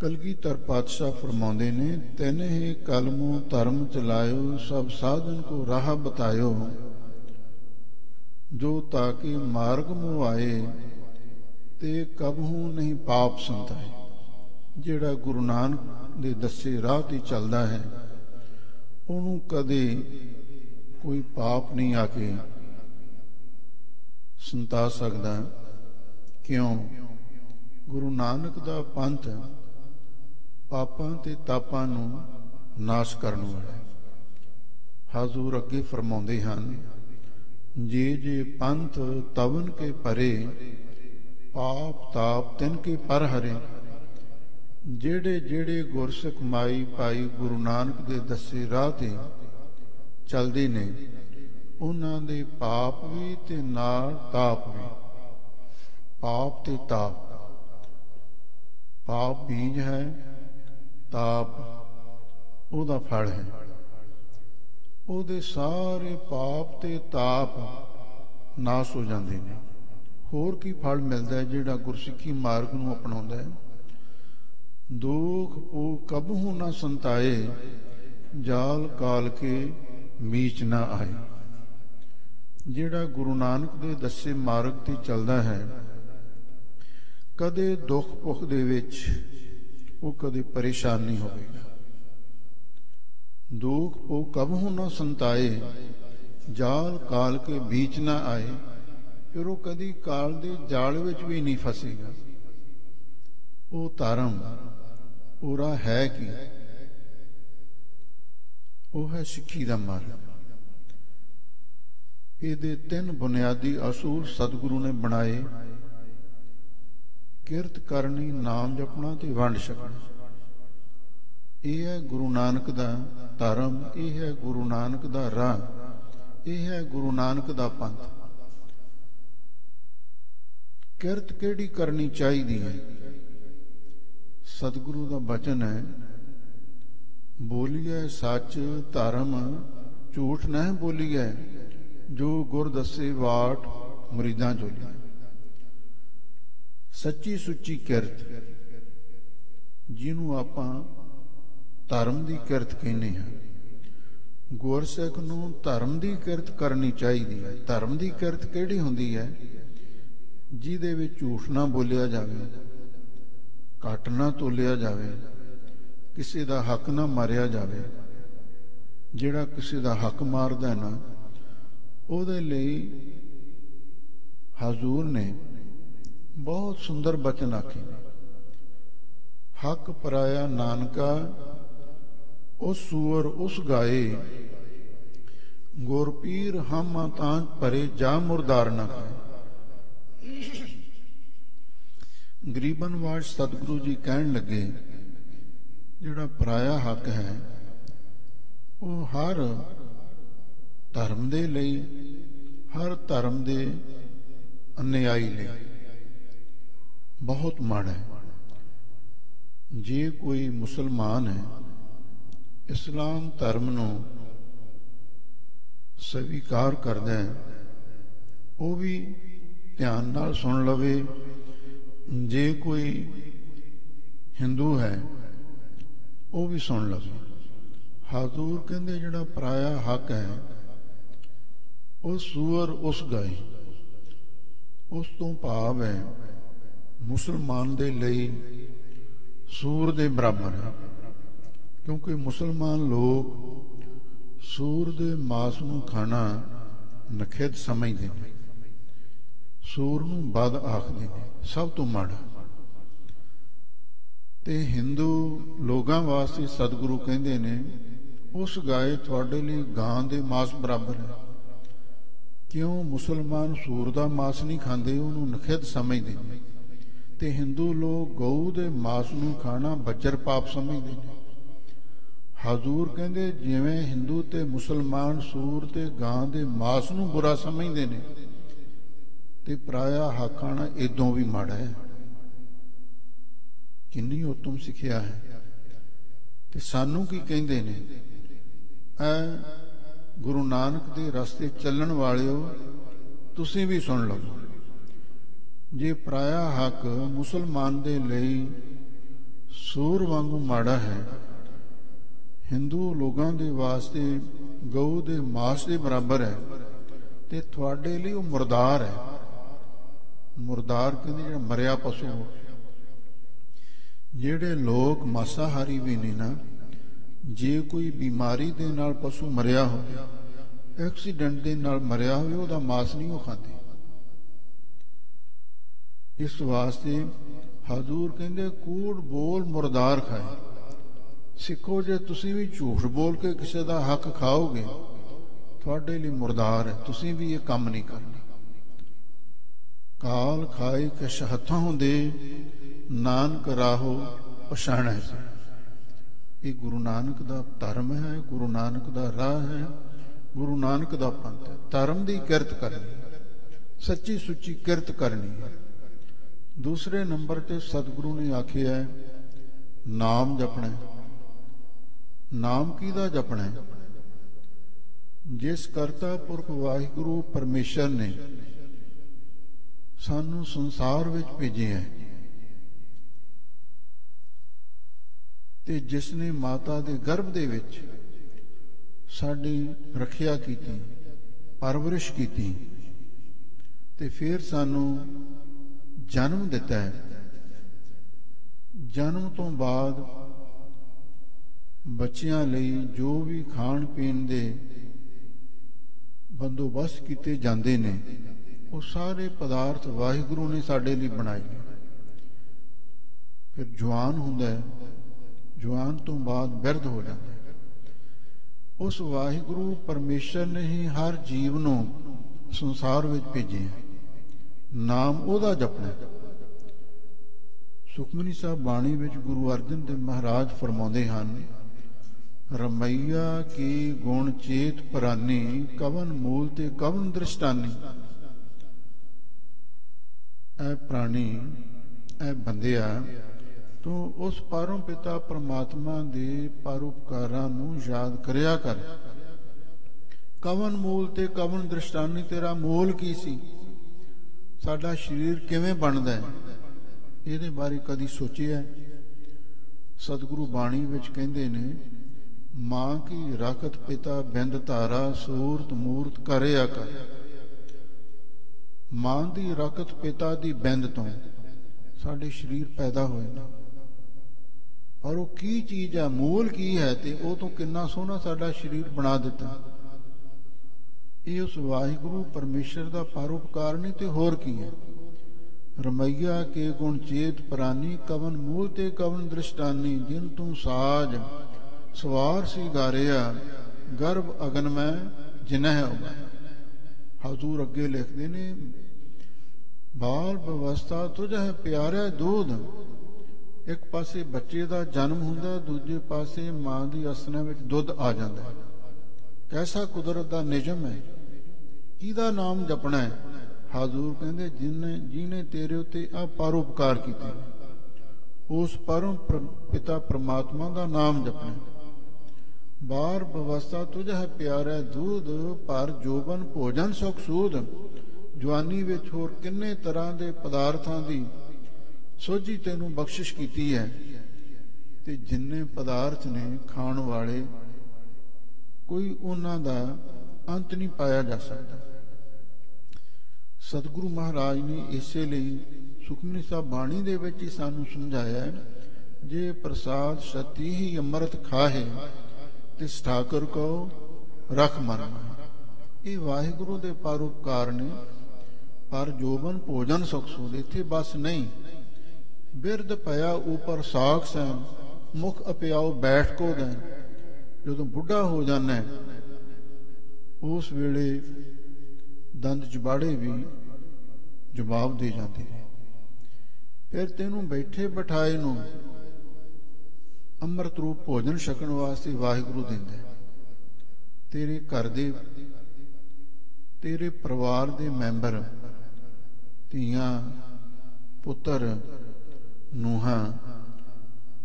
ਕਲਗੀਧਰ ਪਾਤਸ਼ਾਹ ਫਰਮਾਉਂਦੇ ਨੇ, ਤੈਨੇ ਹੀ ਕਲਮੋਂ ਧਰਮ ਚਲਾਇਓ, ਸਭ ਸਾਧਨ ਕੋ ਰਾਹ ਬਤਾਇਓ, ਜੋ ਤਾਕੇ ਮਾਰਗ ਮੋਹ ਆਏ ਤੇ ਕਬਹੂ ਨਹੀਂ ਪਾਪ ਸੰਤਾਏ। ਜਿਹੜਾ ਗੁਰੂ ਨਾਨਕ ਦੇ ਦੱਸੇ ਰਾਹ ਤੇ ਚੱਲਦਾ ਹੈ ਉਹਨੂੰ ਕਦੇ ਕੋਈ ਪਾਪ ਨਹੀਂ ਆ ਕੇ ਸੰਤਾ ਸਕਦਾ। ਕਿਉਂ? ਗੁਰੂ ਨਾਨਕ ਦਾ ਪੰਥ ਪਾਪਾਂ ਤੇ ਤਾਪਾਂ ਨੂੰ ਨਾਸ਼ ਕਰਨ ਵਾਲਾ ਹੈ। ਹਜ਼ੂਰ ਅੱਗੇ ਫਰਮਾਉਂਦੇ ਹਨ, ਜੇ ਜੇ ਪੰਥ ਤਵਨ ਕੇ ਪਰੇ ਪਾਪ ਤਾਪ ਤਿਨ ਕੇ ਪਰ ਹਰੇ। ਜਿਹੜੇ ਜਿਹੜੇ ਗੁਰਸਿੱਖ ਮਾਈ ਭਾਈ ਗੁਰੂ ਨਾਨਕ ਦੇ ਦੱਸੇ ਰਾਹ ਤੇ ਚੱਲਦੇ ਨੇ ਉਹਨਾਂ ਦੇ ਪਾਪ ਵੀ ਤੇ ਨਾਲ ਤਾਪ ਵੀ। ਪਾਪ ਤੇ ਤਾਪ, ਪਾਪ ਬੀਜ ਹੈ, ਤਾਪ ਉਹਦਾ ਫਲ ਹੈ। ਉਹਦੇ ਸਾਰੇ ਪਾਪ ਤੇ ਤਾਪ ਨਾਸ਼ ਹੋ ਜਾਂਦੇ ਨੇ। ਹੋਰ ਕੀ ਫਲ ਮਿਲਦਾ ਹੈ ਜਿਹੜਾ ਗੁਰਸਿੱਖੀ ਮਾਰਗ ਨੂੰ ਅਪਣਾਉਂਦਾ ਹੈ? ਦੁਖ ਪੋ ਕਬਹੂ ਨਾ ਸੰਤਾਏ, ਜਾਲ ਕਾਲ ਕੇ ਮੀਚ ਨਾ ਆਏ। ਜਿਹੜਾ ਗੁਰੂ ਨਾਨਕ ਦੇ ਦੱਸੇ ਮਾਰਗ ਤੇ ਚੱਲਦਾ ਹੈ ਕਦੇ ਦੁੱਖ ਭੁੱਖ ਦੇ ਵਿੱਚ ਉਹ ਕਦੇ ਪਰੇਸ਼ਾਨ ਨਹੀਂ ਹੋਵੇਗਾ। ਦੁਖ ਪੋ ਕਬਹੂ ਨਾ ਸੰਤਾਏ, ਜਾਲ ਕਾਲ ਕੇ ਬੀਚ ਨਾ ਆਏ। ਫਿਰ ਉਹ ਕਦੀ ਕਾਲ ਦੇ ਜਾਲ ਵਿੱਚ ਵੀ ਨਹੀਂ ਫਸੇਗਾ। ਉਹ ਧਰਮ ਉਹਦਾ ਹੈ ਕੀ? ਉਹ ਹੈ ਸਿੱਖੀ ਦਾ ਮਾਰਗ। ਇਹਦੇ 3 ਬੁਨਿਆਦੀ ਅਸੂਲ ਸਤਿਗੁਰੂ ਨੇ ਬਣਾਏ, ਕਿਰਤ ਕਰਨੀ, ਨਾਮ ਜਪਣਾ ਤੇ ਵੰਡ ਛਕਣਾ। ਇਹ ਹੈ ਗੁਰੂ ਨਾਨਕ ਦਾ ਧਰਮ, ਇਹ ਹੈ ਗੁਰੂ ਨਾਨਕ ਦਾ ਰਾਹ, ਇਹ ਹੈ ਗੁਰੂ ਨਾਨਕ ਦਾ ਪੰਥ। ਕਿਰਤ ਕਿਹੜੀ ਕਰਨੀ ਚਾਹੀਦੀ ਹੈ? ਸਤਿਗੁਰੂ ਦਾ ਬਚਨ ਹੈ, ਬੋਲੀਐ ਸੱਚ ਧਰਮ ਝੂਠ ਨਹੀਂ ਬੋਲੀਐ, ਜੋ ਗੁਰ ਦੱਸੇ ਵਾਟ ਮੁਰੀਦਾਂ ਚੋਲੀ। ਸੱਚੀ ਸੁੱਚੀ ਕਿਰਤ ਜਿਹਨੂੰ ਆਪਾਂ ਧਰਮ ਦੀ ਕਿਰਤ ਕਹਿੰਦੇ ਹਾਂ। ਗੁਰਸਿੱਖ ਨੂੰ ਧਰਮ ਦੀ ਕਿਰਤ ਕਰਨੀ ਚਾਹੀਦੀ ਹੈ। ਧਰਮ ਦੀ ਕਿਰਤ ਕਿਹੜੀ ਹੁੰਦੀ ਹੈ? ਜਿਹਦੇ ਵਿੱਚ ਝੂਠ ਨਾ ਬੋਲਿਆ ਜਾਵੇ, ਘੱਟ ਨਾ ਤੋਲਿਆ ਜਾਵੇ, ਕਿਸੇ ਦਾ ਹੱਕ ਨਾ ਮਾਰਿਆ ਜਾਵੇ। ਜਿਹੜਾ ਕਿਸੇ ਦਾ ਹੱਕ ਮਾਰਦਾ ਨਾ ਉਹਦੇ ਲਈ ਹਜ਼ੂਰ ਨੇ ਬਹੁਤ ਸੁੰਦਰ ਬਚਨ ਆਖੇ ਨੇ। ਹੱਕ ਪਰਾਇਆ ਨਾਨਕਾ ਉਸ ਸੂਰ ਉਸ ਗਾਏ, ਗੁਰਪੀਰ ਹਮ ਤਾਂ ਪਰੇ ਜਾ ਮੁਰਦਾਰ ਨਾ ਖਾਏ। ਗਰੀਬਨਵਾਜ ਸਤਿਗੁਰੂ ਜੀ ਕਹਿਣ ਲੱਗੇ, ਜਿਹੜਾ ਪਰਾਇਆ ਹੱਕ ਹੈ ਉਹ ਹਰ ਧਰਮ ਦੇ ਲਈ, ਹਰ ਧਰਮ ਦੇ ਅਨਿਆਈ ਲਈ ਬਹੁਤ ਮਾੜਾ ਹੈ। ਜੇ ਕੋਈ ਮੁਸਲਮਾਨ ਹੈ, ਇਸਲਾਮ ਧਰਮ ਨੂੰ ਸਵੀਕਾਰ ਕਰਦਾ ਹੈ, ਉਹ ਵੀ ਧਿਆਨ ਨਾਲ ਸੁਣ ਲਵੇ। ਜੇ ਕੋਈ ਹਿੰਦੂ ਹੈ ਉਹ ਵੀ ਸੁਣ ਲਵੇ। ਹਜ਼ੂਰ ਕਹਿੰਦੇ ਜਿਹੜਾ ਪਰਾਇਆ ਹੱਕ ਹੈ ਉਹ ਸੂਰ ਉਸ ਗਾਏ। ਉਸ ਤੋਂ ਭਾਵ ਹੈ ਮੁਸਲਮਾਨ ਦੇ ਲਈ ਸੂਰ ਦੇ ਬਰਾਬਰ ਹੈ। ਕਿਉਂਕਿ ਮੁਸਲਮਾਨ ਲੋਕ ਸੂਰ ਦੇ ਮਾਸ ਨੂੰ ਖਾਣਾ ਨਖਿੱਧ ਸਮਝਦੇ ਨੇ, ਸੂਰ ਨੂੰ ਬਦ ਆਖਦੇ ਨੇ, ਸਭ ਤੋਂ ਮਾੜਾ। ਤੇ ਹਿੰਦੂ ਲੋਕਾਂ ਵਾਸਤੇ ਸਤਿਗੁਰੂ ਕਹਿੰਦੇ ਨੇ ਉਸ ਗਾਏ ਤੁਹਾਡੇ ਲਈ ਗਾਂ ਦੇ ਮਾਸ ਬਰਾਬਰ ਹੈ। ਕਿਉਂ? ਮੁਸਲਮਾਨ ਸੂਰ ਦਾ ਮਾਸ ਨਹੀਂ ਖਾਂਦੇ, ਉਹਨੂੰ ਨਖਿੱਧ ਸਮਝਦੇ ਨੇ। ਤੇ ਹਿੰਦੂ ਲੋਕ ਗਊ ਦੇ ਮਾਸ ਨੂੰ ਖਾਣਾ ਬੱਜਰ ਪਾਪ ਸਮਝਦੇ ਨੇ। ਹਜ਼ੂਰ ਕਹਿੰਦੇ ਜਿਵੇਂ ਹਿੰਦੂ ਤੇ ਮੁਸਲਮਾਨ ਸੂਰ ਤੇ ਗਾਂ ਦੇ ਮਾਸ ਨੂੰ ਬੁਰਾ ਸਮਝਦੇ ਨੇ, ਤੇ ਪਰਾਇਆ ਹੱਕ ਖਾਣਾ ਏਦੋਂ ਵੀ ਮਾੜਾ ਹੈ। ਕਿੰਨੀ ਉੱਤਮ ਸਿੱਖਿਆ ਹੈ। ਤੇ ਸਾਨੂੰ ਕੀ ਕਹਿੰਦੇ ਨੇ? ਗੁਰੂ ਨਾਨਕ ਦੇ ਰਸਤੇ ਚੱਲਣ ਵਾਲਿਓ, ਤੁਸੀਂ ਵੀ ਸੁਣ ਲਓ। ਜੇ ਪਰਾਇਆ ਹੱਕ ਮੁਸਲਮਾਨ ਦੇ ਲਈ ਸੂਰ ਵਾਂਗੂ ਮਾੜਾ ਹੈ, ਹਿੰਦੂ ਲੋਕਾਂ ਦੇ ਵਾਸਤੇ ਗਊ ਦੇ ਮਾਸ ਦੇ ਬਰਾਬਰ ਹੈ, ਤੇ ਤੁਹਾਡੇ ਲਈ ਉਹ ਮੁਰਦਾਰ ਹੈ। ਮੁਰਦਾਰ ਕਹਿੰਦੇ ਜਿਹੜਾ ਮਰਿਆ ਪਸ਼ੂ। ਜਿਹੜੇ ਲੋਕ ਮਾਸਾਹਾਰੀ ਵੀ ਨਹੀਂ ਨਾ, ਜੇ ਕੋਈ ਬਿਮਾਰੀ ਦੇ ਨਾਲ ਪਸ਼ੂ ਮਰਿਆ ਹੋਵੇ, ਐਕਸੀਡੈਂਟ ਦੇ ਨਾਲ ਮਰਿਆ ਹੋਵੇ, ਉਹਦਾ ਮਾਸ ਨਹੀਂ ਉਹ ਖਾਂਦੇ। ਇਸ ਵਾਸਤੇ ਹਜ਼ੂਰ ਕਹਿੰਦੇ ਕੂੜ ਬੋਲ ਮੁਰਦਾਰ ਖਾਏ। ਸਿੱਖੋ, ਜੇ ਤੁਸੀਂ ਵੀ ਝੂਠ ਬੋਲ ਕੇ ਕਿਸੇ ਦਾ ਹੱਕ ਖਾਓਗੇ, ਤੁਹਾਡੇ ਲਈ ਮੁਰਦਾਰ ਹੈ, ਤੁਸੀਂ ਵੀ ਇਹ ਕੰਮ ਨਹੀਂ ਕਰਨਾ। ਕਾਲ ਖਾਏ ਕਿਛ ਹੱਥਾਂ ਹੁੰਦੇ, ਨਾਨਕ ਰਾਹੋ ਪਛਾਣੈ। ਇਹ ਗੁਰੂ ਨਾਨਕ ਦਾ ਧਰਮ ਹੈ, ਗੁਰੂ ਨਾਨਕ ਦਾ ਰਾਹ ਹੈ, ਗੁਰੂ ਨਾਨਕ ਦਾ ਪੰਥ ਹੈ। ਧਰਮ ਦੀ ਕਿਰਤ ਕਰਨੀ, ਸੱਚੀ ਸੁੱਚੀ ਕਿਰਤ ਕਰਨੀ ਹੈ। ਦੂਸਰੇ ਨੰਬਰ ਤੇ ਸਤਿਗੁਰੂ ਨੇ ਆਖਿਆ ਨਾਮ ਜਪਣਾ। ਨਾਮ ਕਿਹਦਾ ਜਪਣਾ? ਜਿਸ ਕਰਤਾ ਪੁਰਖ ਵਾਹਿਗੁਰੂ ਪਰਮੇਸ਼ਰ ਨੇ ਸਾਨੂੰ ਸੰਸਾਰ ਵਿੱਚ ਭੇਜਿਆ ਹੈ, ਤੇ ਜਿਸ ਨੇ ਮਾਤਾ ਦੇ ਗਰਭ ਦੇ ਵਿੱਚ ਸਾਡੀ ਰੱਖਿਆ ਕੀਤੀ, ਪਰਵਰਿਸ਼ ਕੀਤੀ, ਤੇ ਫਿਰ ਸਾਨੂੰ ਜਨਮ ਦਿੱਤਾ ਹੈ। ਜਨਮ ਤੋਂ ਬਾਅਦ ਬੱਚਿਆਂ ਲਈ ਜੋ ਵੀ ਖਾਣ ਪੀਣ ਦੇ ਬੰਦੋਬਸਤ ਕੀਤੇ ਜਾਂਦੇ ਨੇ, ਉਹ ਸਾਰੇ ਪਦਾਰਥ ਵਾਹਿਗੁਰੂ ਨੇ ਸਾਡੇ ਲਈ ਬਣਾਏ। ਫਿਰ ਜਵਾਨ ਹੁੰਦਾ ਹੈ, ਜਵਾਨ ਤੋਂ ਬਾਅਦ ਬਿਰਧ ਹੋ ਜਾਂਦਾ ਹੈ। ਉਸ ਵਾਹਿਗੁਰੂ ਪਰਮੇਸ਼ਰ ਨੇ ਹੀ ਹਰ ਜੀਵ ਨੂੰ ਸੰਸਾਰ ਵਿੱਚ ਭੇਜਿਆ। ਨਾਮ ਉਹਦਾ ਜਪਣਾ। ਸੁਖਮਨੀ ਸਾਹਿਬ ਬਾਣੀ ਵਿੱਚ ਗੁਰੂ ਅਰਜਨ ਦੇਵ ਮਹਾਰਾਜ ਫਰਮਾਉਂਦੇ ਹਨ, ਰਮਈਆ ਕੀ ਗੁਣ ਚੇਤ ਪ੍ਰਾਨੀ, ਕਵਨ ਮੂਲ ਤੇ ਕਵਨ ਦ੍ਰਿਸ਼ਟਾਨੀ। ਐ ਪ੍ਰਾਣੀ, ਐ ਬੰਦਿਆ, ਤੂੰ ਉਸ ਪਰਮ ਪਿਤਾ ਪਰਮਾਤਮਾ ਦੇ ਪਰਉਪਕਾਰਾਂ ਨੂੰ ਯਾਦ ਕਰਿਆ ਕਰ। ਕਵਨ ਮੂਲ ਤੇ ਕਵਨ ਦ੍ਰਿਸ਼ਟਾਨੀ, ਤੇਰਾ ਮੂਲ ਕੀ ਸੀ? ਸਾਡਾ ਸਰੀਰ ਕਿਵੇਂ ਬਣਦਾ ਹੈ, ਇਹਦੇ ਬਾਰੇ ਕਦੀ ਸੋਚਿਆ? ਸਤਿਗੁਰੂ ਬਾਣੀ ਵਿੱਚ ਕਹਿੰਦੇ ਨੇ, ਮਾਂ ਕੀ ਰਾਖਤ ਪਿਤਾ ਬਿੰਦ ਧਾਰਾ, ਸੂਰਤ ਮੂਰਤ ਕਰਿਆ ਕਰ। ਮਾਂ ਦੀ ਰਾਖਤ ਪਿਤਾ ਦੀ ਬਿੰਦ ਤੋਂ ਸਾਡੇ ਸਰੀਰ ਪੈਦਾ ਹੋਏ ਨੇ। ਪਰ ਉਹ ਕੀ ਚੀਜ਼ ਹੈ, ਮੂਲ ਕੀ ਹੈ, ਤੇ ਉਹ ਤੋਂ ਕਿੰਨਾ ਸੋਹਣਾ ਸਾਡਾ ਸਰੀਰ ਬਣਾ ਦਿੱਤਾ। ਇਹ ਉਸ ਵਾਹਿਗੁਰੂ ਪਰਮੇਸ਼ਰ ਦਾ ਪਰਉਪਕਾਰ ਨਹੀਂ ਤੇ ਹੋਰ ਕੀ ਹੈ। ਰਮਈਆ ਕੇ ਗੁਣ ਚੇਤ ਪ੍ਰਾਨੀ, ਕਵਨ ਮੂਲ ਤੇ ਕਵਨ ਦ੍ਰਿਸ਼ਟਾਨੀ। ਜਿਨ ਤੂੰ ਸਾਜ ਸਵਾਰ ਸੀ ਗਾਰਿਆ, ਗਰਭ ਅਗਨ ਮੈਂ ਜਿਨਹਿ ਉਗਾਇਆ। ਹਜ਼ੂਰ ਅੱਗੇ ਲਿਖਦੇ ਨੇ, ਬਾਲ ਬਵਸਥਾ ਤੁਝ ਹੈ ਪਿਆਰਾ ਦੂਧ। ਇੱਕ ਪਾਸੇ ਬੱਚੇ ਦਾ ਜਨਮ ਹੁੰਦਾ, ਦੂਜੇ ਪਾਸੇ ਮਾਂ ਦੀ ਅਸਨਾ ਵਿੱਚ ਦੁੱਧ ਆ ਜਾਂਦਾ ਹੈ। ਕੈਸਾ ਕੁਦਰਤ ਦਾ ਨਿਯਮ ਹੈ। ਕਿਹਦਾ ਨਾਮ ਜਪਣਾ ਹੈ? ਹਜ਼ੂਰ ਕਹਿੰਦੇ, ਜਿਹਨੇ ਤੇਰੇ ਉੱਤੇ ਆ ਪਰਉਪਕਾਰ ਕੀਤੇ, ਉਸ ਪਰਮ ਪਿਤਾ ਪਰਮਾਤਮਾ ਦਾ ਨਾਮ ਜਪਣਾ। ਬਾਰ ਬਵਸਥਾ ਤੁਝ ਹੈ ਪਿਆਰਾ ਦੂਧ, ਪਰ ਜੋਬਨ ਭੋਜਨ ਸੁਖ ਸੂਧ। ਜਵਾਨੀ ਵਿੱਚ ਹੋਰ ਕਿੰਨੇ ਤਰ੍ਹਾਂ ਦੇ ਪਦਾਰਥਾਂ ਦੀ ਸੋਝੀ ਤੈਨੂੰ ਬਖਸ਼ਿਸ਼ ਕੀਤੀ ਹੈ, ਤੇ ਜਿੰਨੇ ਪਦਾਰਥ ਨੇ ਖਾਣ ਵਾਲੇ, ਕੋਈ ਉਹਨਾਂ ਦਾ ਅੰਤ ਨਹੀਂ ਪਾਇਆ ਜਾ ਸਕਦਾ। ਸਤਿਗੁਰੂ ਮਹਾਰਾਜ ਨੇ ਇਸੇ ਲਈ ਸੁਖਮਨੀ ਸਾਹਿਬ ਬਾਣੀ ਦੇ ਵਿੱਚ ਹੀ ਸਾਨੂੰ ਸਮਝਾਇਆ, ਜੇ ਪ੍ਰਸਾਦ ਸਤੀ ਹੀ ਅੰਮ੍ਰਿਤ ਖਾਹੇ, ਤਿਸ ਠਾਕੁਰ ਕੋ ਰਖ ਮਨ। ਇਹ ਵਾਹਿਗੁਰੂ ਦੇ ਪਰਉਪਕਾਰ ਨੇ। ਪਰ ਜੋਬਨ ਭੋਜਨ ਸੁਖ ਸੂਧ, ਇੱਥੇ ਬਸ ਨਹੀਂ। ਬਿਰਧ ਪਿਆ ਉਪਰ ਸਾਖ ਸੈਨ, ਮੁਖ ਅਪਿਆਓ ਬੈਠ ਕੋ ਦੇਨ। ਜਦੋਂ ਬੁੱਢਾ ਹੋ ਜਾਣਾ, ਉਸ ਵੇਲੇ ਦੰਦ ਜਬਾੜੇ ਵੀ ਜਵਾਬ ਦੇ ਜਾਂਦੇ ਨੇ। ਫਿਰ ਤੈਨੂੰ ਬੈਠੇ ਬਿਠਾਏ ਨੂੰ ਅੰਮ੍ਰਿਤ ਰੂਪ ਭੋਜਨ ਛਕਣ ਵਾਸਤੇ ਵਾਹਿਗੁਰੂ ਦਿੰਦਾ। ਤੇਰੇ ਘਰ ਦੇ, ਤੇਰੇ ਪਰਿਵਾਰ ਦੇ ਮੈਂਬਰ, ਧੀਆਂ ਪੁੱਤਰ ਨੂੰਹਾਂ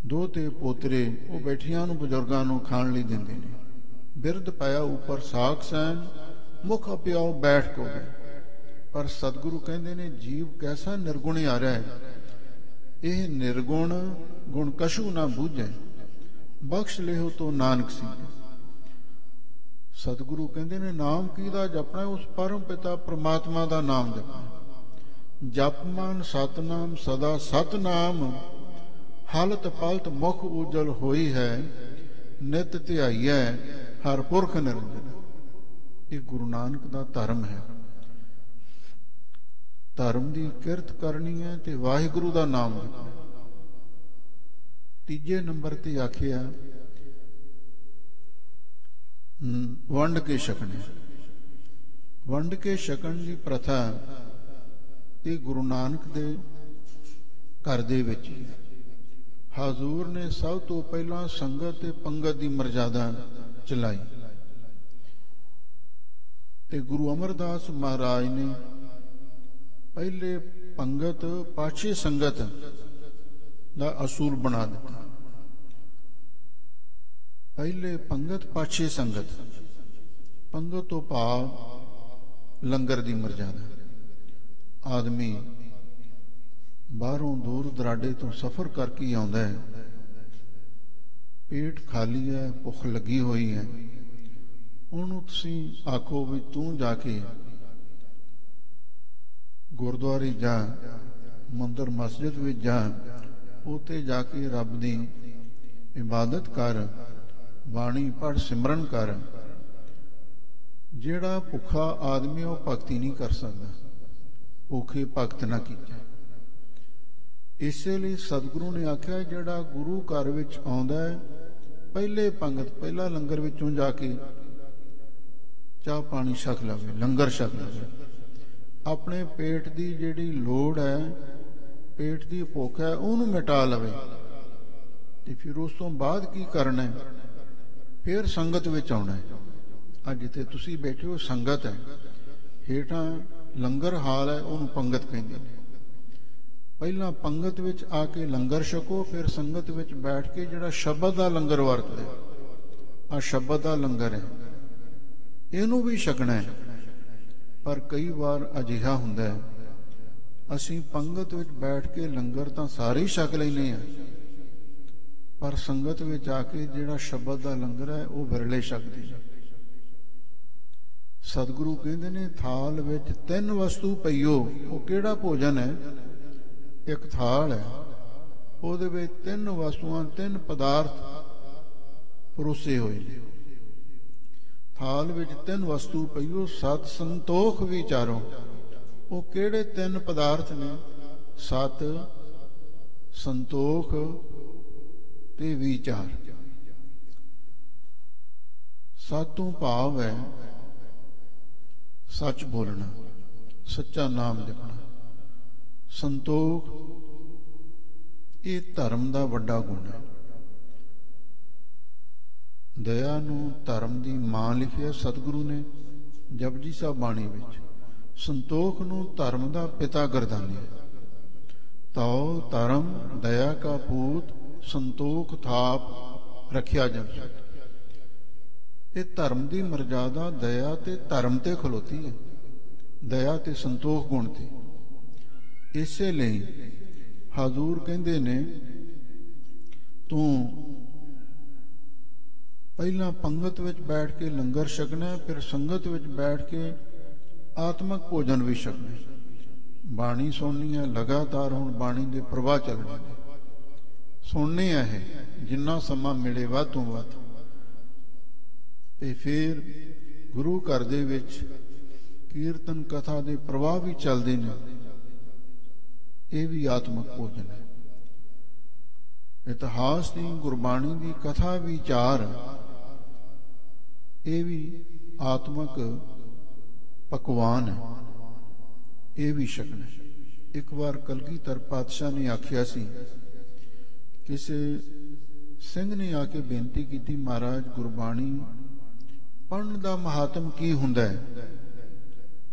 ਦੋਤੇ ਪੋਤਰੇ, ਉਹ ਬੈਠੀਆਂ ਨੂੰ ਬਜ਼ੁਰਗਾਂ ਨੂੰ ਖਾਣ ਲਈ ਦਿੰਦੇ ਨੇ। ਬਿਰਧ ਪਾਇਆ ਉੱਪਰ ਸਾਖ ਸੈਨ, ਮੁਖ ਅਪਿਆਓ ਬੈਠ ਕੋ। ਪਰ ਸਤਿਗੁਰੂ ਕਹਿੰਦੇ ਨੇ, ਜੀਵ ਕੈਸਾ ਨਿਰਗੁਣ ਆ ਰਿਹਾ ਹੈ। ਇਹ ਨਿਰਗੁਣ ਗੁਣ ਕਛੂ ਨਾ ਬੂਝੈ, ਬਖਸ਼ ਲਿਓ ਤੋ ਨਾਨਕ ਸੀ। ਸਤਿਗੁਰੂ ਕਹਿੰਦੇ ਨੇ ਨਾਮ ਕਿਹਦਾ ਜਪਣਾ? ਉਸ ਪਰਮ ਪਿਤਾ ਪ੍ਰਮਾਤਮਾ ਦਾ ਨਾਮ ਜਪਣਾ। ਜਪਮਾਨ ਸਤਨਾਮ ਸਦਾ ਸਤਨਾਮ, ਹਾਲਤ ਪਲਤ ਮੁਖ ਉਜਲ ਹੋਈ ਹੈ, ਨਿਤ ਧਿਆਈਐ ਹਰ ਪੁਰਖ ਨਿਰੰਜਨ। ਇਹ ਗੁਰੂ ਨਾਨਕ ਦਾ ਧਰਮ ਹੈ। ਧਰਮ ਦੀ ਕਿਰਤ ਕਰਨੀ ਹੈ ਤੇ ਵਾਹਿਗੁਰੂ ਦਾ ਨਾਮ ਜਪਣਾ। ਤੀਜੇ ਨੰਬਰ ਤੇ ਆਖਿਆ ਵੰਡ ਕੇ ਛਕਣੇ। ਵੰਡ ਕੇ ਛਕਣ ਦੀ ਪ੍ਰਥਾ ਇਹ ਗੁਰੂ ਨਾਨਕ ਦੇ ਘਰ ਦੇ ਵਿੱਚ ਹੀ। ਹਜ਼ੂਰ ਨੇ ਸਭ ਤੋਂ ਪਹਿਲਾਂ ਸੰਗਤ ਤੇ ਪੰਗਤ ਦੀ ਮਰਜ਼ਾਦਾ ਚਲਾਈ ਤੇ ਗੁਰੂ ਅਮਰਦਾਸ ਮਹਾਰਾਜ ਨੇ ਪਹਿਲੇ ਪੰਗਤ ਪਾਛੇ ਸੰਗਤ ਦਾ ਅਸੂਲ ਬਣਾ ਦਿੱਤਾ। ਪਹਿਲੇ ਪੰਗਤ ਪਾਛੇ ਸੰਗਤ। ਪੰਗਤ ਤੋਂ ਭਾਵ ਲੰਗਰ ਦੀ ਮਰਜ਼ਾਦਾ। ਆਦਮੀ ਬਾਹਰੋਂ ਦੂਰ ਦਰਾਡੇ ਤੋਂ ਸਫ਼ਰ ਕਰਕੇ ਆਉਂਦਾ ਹੈ, ਪੇਟ ਖਾਲੀ ਹੈ, ਭੁੱਖ ਲੱਗੀ ਹੋਈ ਹੈ, ਉਹਨੂੰ ਤੁਸੀਂ ਆਖੋ ਵੀ ਤੂੰ ਜਾ ਕੇ ਗੁਰਦੁਆਰੇ ਜਾ, ਮੰਦਰ ਮਸਜਿਦ ਵਿੱਚ ਜਾ, ਉੱਥੇ ਜਾ ਕੇ ਰੱਬ ਦੀ ਇਬਾਦਤ ਕਰ, ਬਾਣੀ ਪੜ੍ਹ, ਸਿਮਰਨ ਕਰ। ਜਿਹੜਾ ਭੁੱਖਾ ਆਦਮੀ ਉਹ ਭਗਤੀ ਨਹੀਂ ਕਰ ਸਕਦਾ। ਭੁੱਖੇ ਭਗਤ ਨਾ ਕੀਤਾ। ਇਸੇ ਲਈ ਸਤਿਗੁਰੂ ਨੇ ਆਖਿਆ ਜਿਹੜਾ ਗੁਰੂ ਘਰ ਵਿੱਚ ਆਉਂਦਾ ਹੈ, ਪਹਿਲੇ ਪੰਗਤ ਪਹਿਲਾ ਲੰਗਰ ਵਿੱਚੋਂ ਜਾ ਕੇ ਚਾਹ ਪਾਣੀ ਛਕ ਲਵੇ, ਲੰਗਰ ਛਕ ਲਵੇ। ਆਪਣੇ ਪੇਟ ਦੀ ਜਿਹੜੀ ਲੋੜ ਹੈ, ਪੇਟ ਦੀ ਭੁੱਖ ਹੈ, ਉਹਨੂੰ ਮਿਟਾ ਲਵੇ ਤੇ ਫਿਰ ਉਸ ਤੋਂ ਬਾਅਦ ਕੀ ਕਰਨਾ ਹੈ? ਫਿਰ ਸੰਗਤ ਵਿੱਚ ਆਉਣਾ ਹੈ। ਅੱਜ ਜਿੱਥੇ ਤੁਸੀਂ ਬੈਠੇ ਹੋ ਸੰਗਤ ਹੈ, ਹੇਠਾਂ ਲੰਗਰ ਹਾਲ ਹੈ, ਉਹਨੂੰ ਪੰਗਤ ਕਹਿੰਦੇ ਨੇ। ਪਹਿਲਾਂ ਪੰਗਤ ਵਿੱਚ ਆ ਕੇ ਲੰਗਰ ਛਕੋ, ਫਿਰ ਸੰਗਤ ਵਿੱਚ ਬੈਠ ਕੇ ਜਿਹੜਾ ਸ਼ਬਦ ਦਾ ਲੰਗਰ ਵਰਤਦੇ, ਆ ਸ਼ਬਦ ਦਾ ਲੰਗਰ ਹੈ, ਇਹਨੂੰ ਵੀ ਛਕਣਾ ਹੈ। ਪਰ ਕਈ ਵਾਰ ਅਜਿਹਾ ਹੁੰਦਾ ਹੈ, ਅਸੀਂ ਪੰਗਤ ਵਿੱਚ ਬੈਠ ਕੇ ਲੰਗਰ ਤਾਂ ਸਾਰੇ ਹੀ ਛਕ ਲੈਂਦੇ ਹਾਂ, ਪਰ ਸੰਗਤ ਵਿੱਚ ਆ ਕੇ ਜਿਹੜਾ ਸ਼ਬਦ ਦਾ ਲੰਗਰ ਹੈ ਉਹ ਵਿਰਲੇ ਛਕਦੇ ਨੇ। ਸਤਿਗੁਰੂ ਕਹਿੰਦੇ ਨੇ ਥਾਲ ਵਿੱਚ 3 ਵਸਤੂ ਪਈਓ। ਉਹ ਕਿਹੜਾ ਭੋਜਨ ਹੈ? ਇੱਕ ਥਾਲ ਹੈ, ਉਹਦੇ ਵਿੱਚ 3 ਵਸਤੂਆਂ, 3 ਪਦਾਰਥ ਪਰੋਸੇ ਹੋਏ ਨੇ। ਥਾਲ ਵਿੱਚ 3 ਵਸਤੂ ਪਈਓ, ਸਤ ਸੰਤੋਖ ਵਿਚਾਰੋ। ਉਹ ਕਿਹੜੇ 3 ਪਦਾਰਥ ਨੇ? ਸਤ, ਸੰਤੋਖ ਤੇ ਵਿਚਾਰ। ਸਤ ਤੋਂ ਭਾਵ ਹੈ ਸੱਚ ਬੋਲਣਾ, ਸੱਚਾ ਨਾਮ ਜਪਣਾ। ਸੰਤੋਖ ਇਹ ਧਰਮ ਦਾ ਵੱਡਾ ਗੁਣ ਹੈ। ਦਇਆ ਨੂੰ ਧਰਮ ਦੀ ਮਾਂ ਲਿਖਿਆ ਸਤਿਗੁਰੂ ਨੇ ਜਪਜੀ ਸਾਹਿਬ ਬਾਣੀ ਵਿੱਚ। ਸੰਤੋਖ ਨੂੰ ਧਰਮ ਦਾ ਪਿਤਾ ਗਰਦਾਨਿਆ। ਤਉ ਧਰਮ ਦਇਆ ਕਾ ਪੂਤ, ਸੰਤੋਖ ਥਾਪ ਰੱਖਿਆ ਜਨ। ਇਹ ਧਰਮ ਦੀ ਮਰਜ਼ਾਦਾ ਦਇਆ ਤੇ ਧਰਮ ਤੇ ਖਲੋਤੀ ਹੈ, ਦਇਆ ਤੇ ਸੰਤੋਖ ਗੁਣ ਤੇ। ਇਸੇ ਲਈ ਹਜ਼ੂਰ ਕਹਿੰਦੇ ਨੇ ਤੂੰ ਪਹਿਲਾਂ ਪੰਗਤ ਵਿੱਚ ਬੈਠ ਕੇ ਲੰਗਰ ਛਕਣਾ, ਫਿਰ ਸੰਗਤ ਵਿੱਚ ਬੈਠ ਕੇ ਆਤਮਕ ਭੋਜਨ ਵੀ ਛਕਣਾ। ਬਾਣੀ ਸੁਣਨੀ ਹੈ ਲਗਾਤਾਰ। ਹੁਣ ਬਾਣੀ ਦੇ ਪ੍ਰਵਾਹ ਚੱਲਣੇ ਨੇ, ਸੁਣਨੇ ਆ ਇਹ ਜਿੰਨਾ ਸਮਾਂ ਮਿਲੇ ਵੱਧ ਤੋਂ ਵੱਧ। ਤੇ ਫਿਰ ਗੁਰੂ ਘਰ ਦੇ ਵਿੱਚ ਕੀਰਤਨ ਕਥਾ ਦੇ ਪ੍ਰਵਾਹ ਵੀ ਚੱਲਦੇ ਨੇ। ਇਹ ਵੀ ਆਤਮਕ ਭੋਜਨ ਹੈ। ਇਤਿਹਾਸ ਦੀ ਗੁਰਬਾਣੀ ਦੀ ਕਥਾ ਵਿਚਾਰ, ਇਹ ਵੀ ਆਤਮਕ ਪਕਵਾਨ ਹੈ, ਇਹ ਵੀ ਛਕਣਾ। ਇੱਕ ਵਾਰ ਕਲਗੀਧਰ ਪਾਤਸ਼ਾਹ ਨੇ ਆਖਿਆ ਸੀ, ਕਿਸੇ ਸਿੰਘ ਨੇ ਆ ਕੇ ਬੇਨਤੀ ਕੀਤੀ, ਮਹਾਰਾਜ ਗੁਰਬਾਣੀ ਪੜ੍ਹਨ ਦਾ ਮਹਾਤਮ ਕੀ ਹੁੰਦਾ ਹੈ?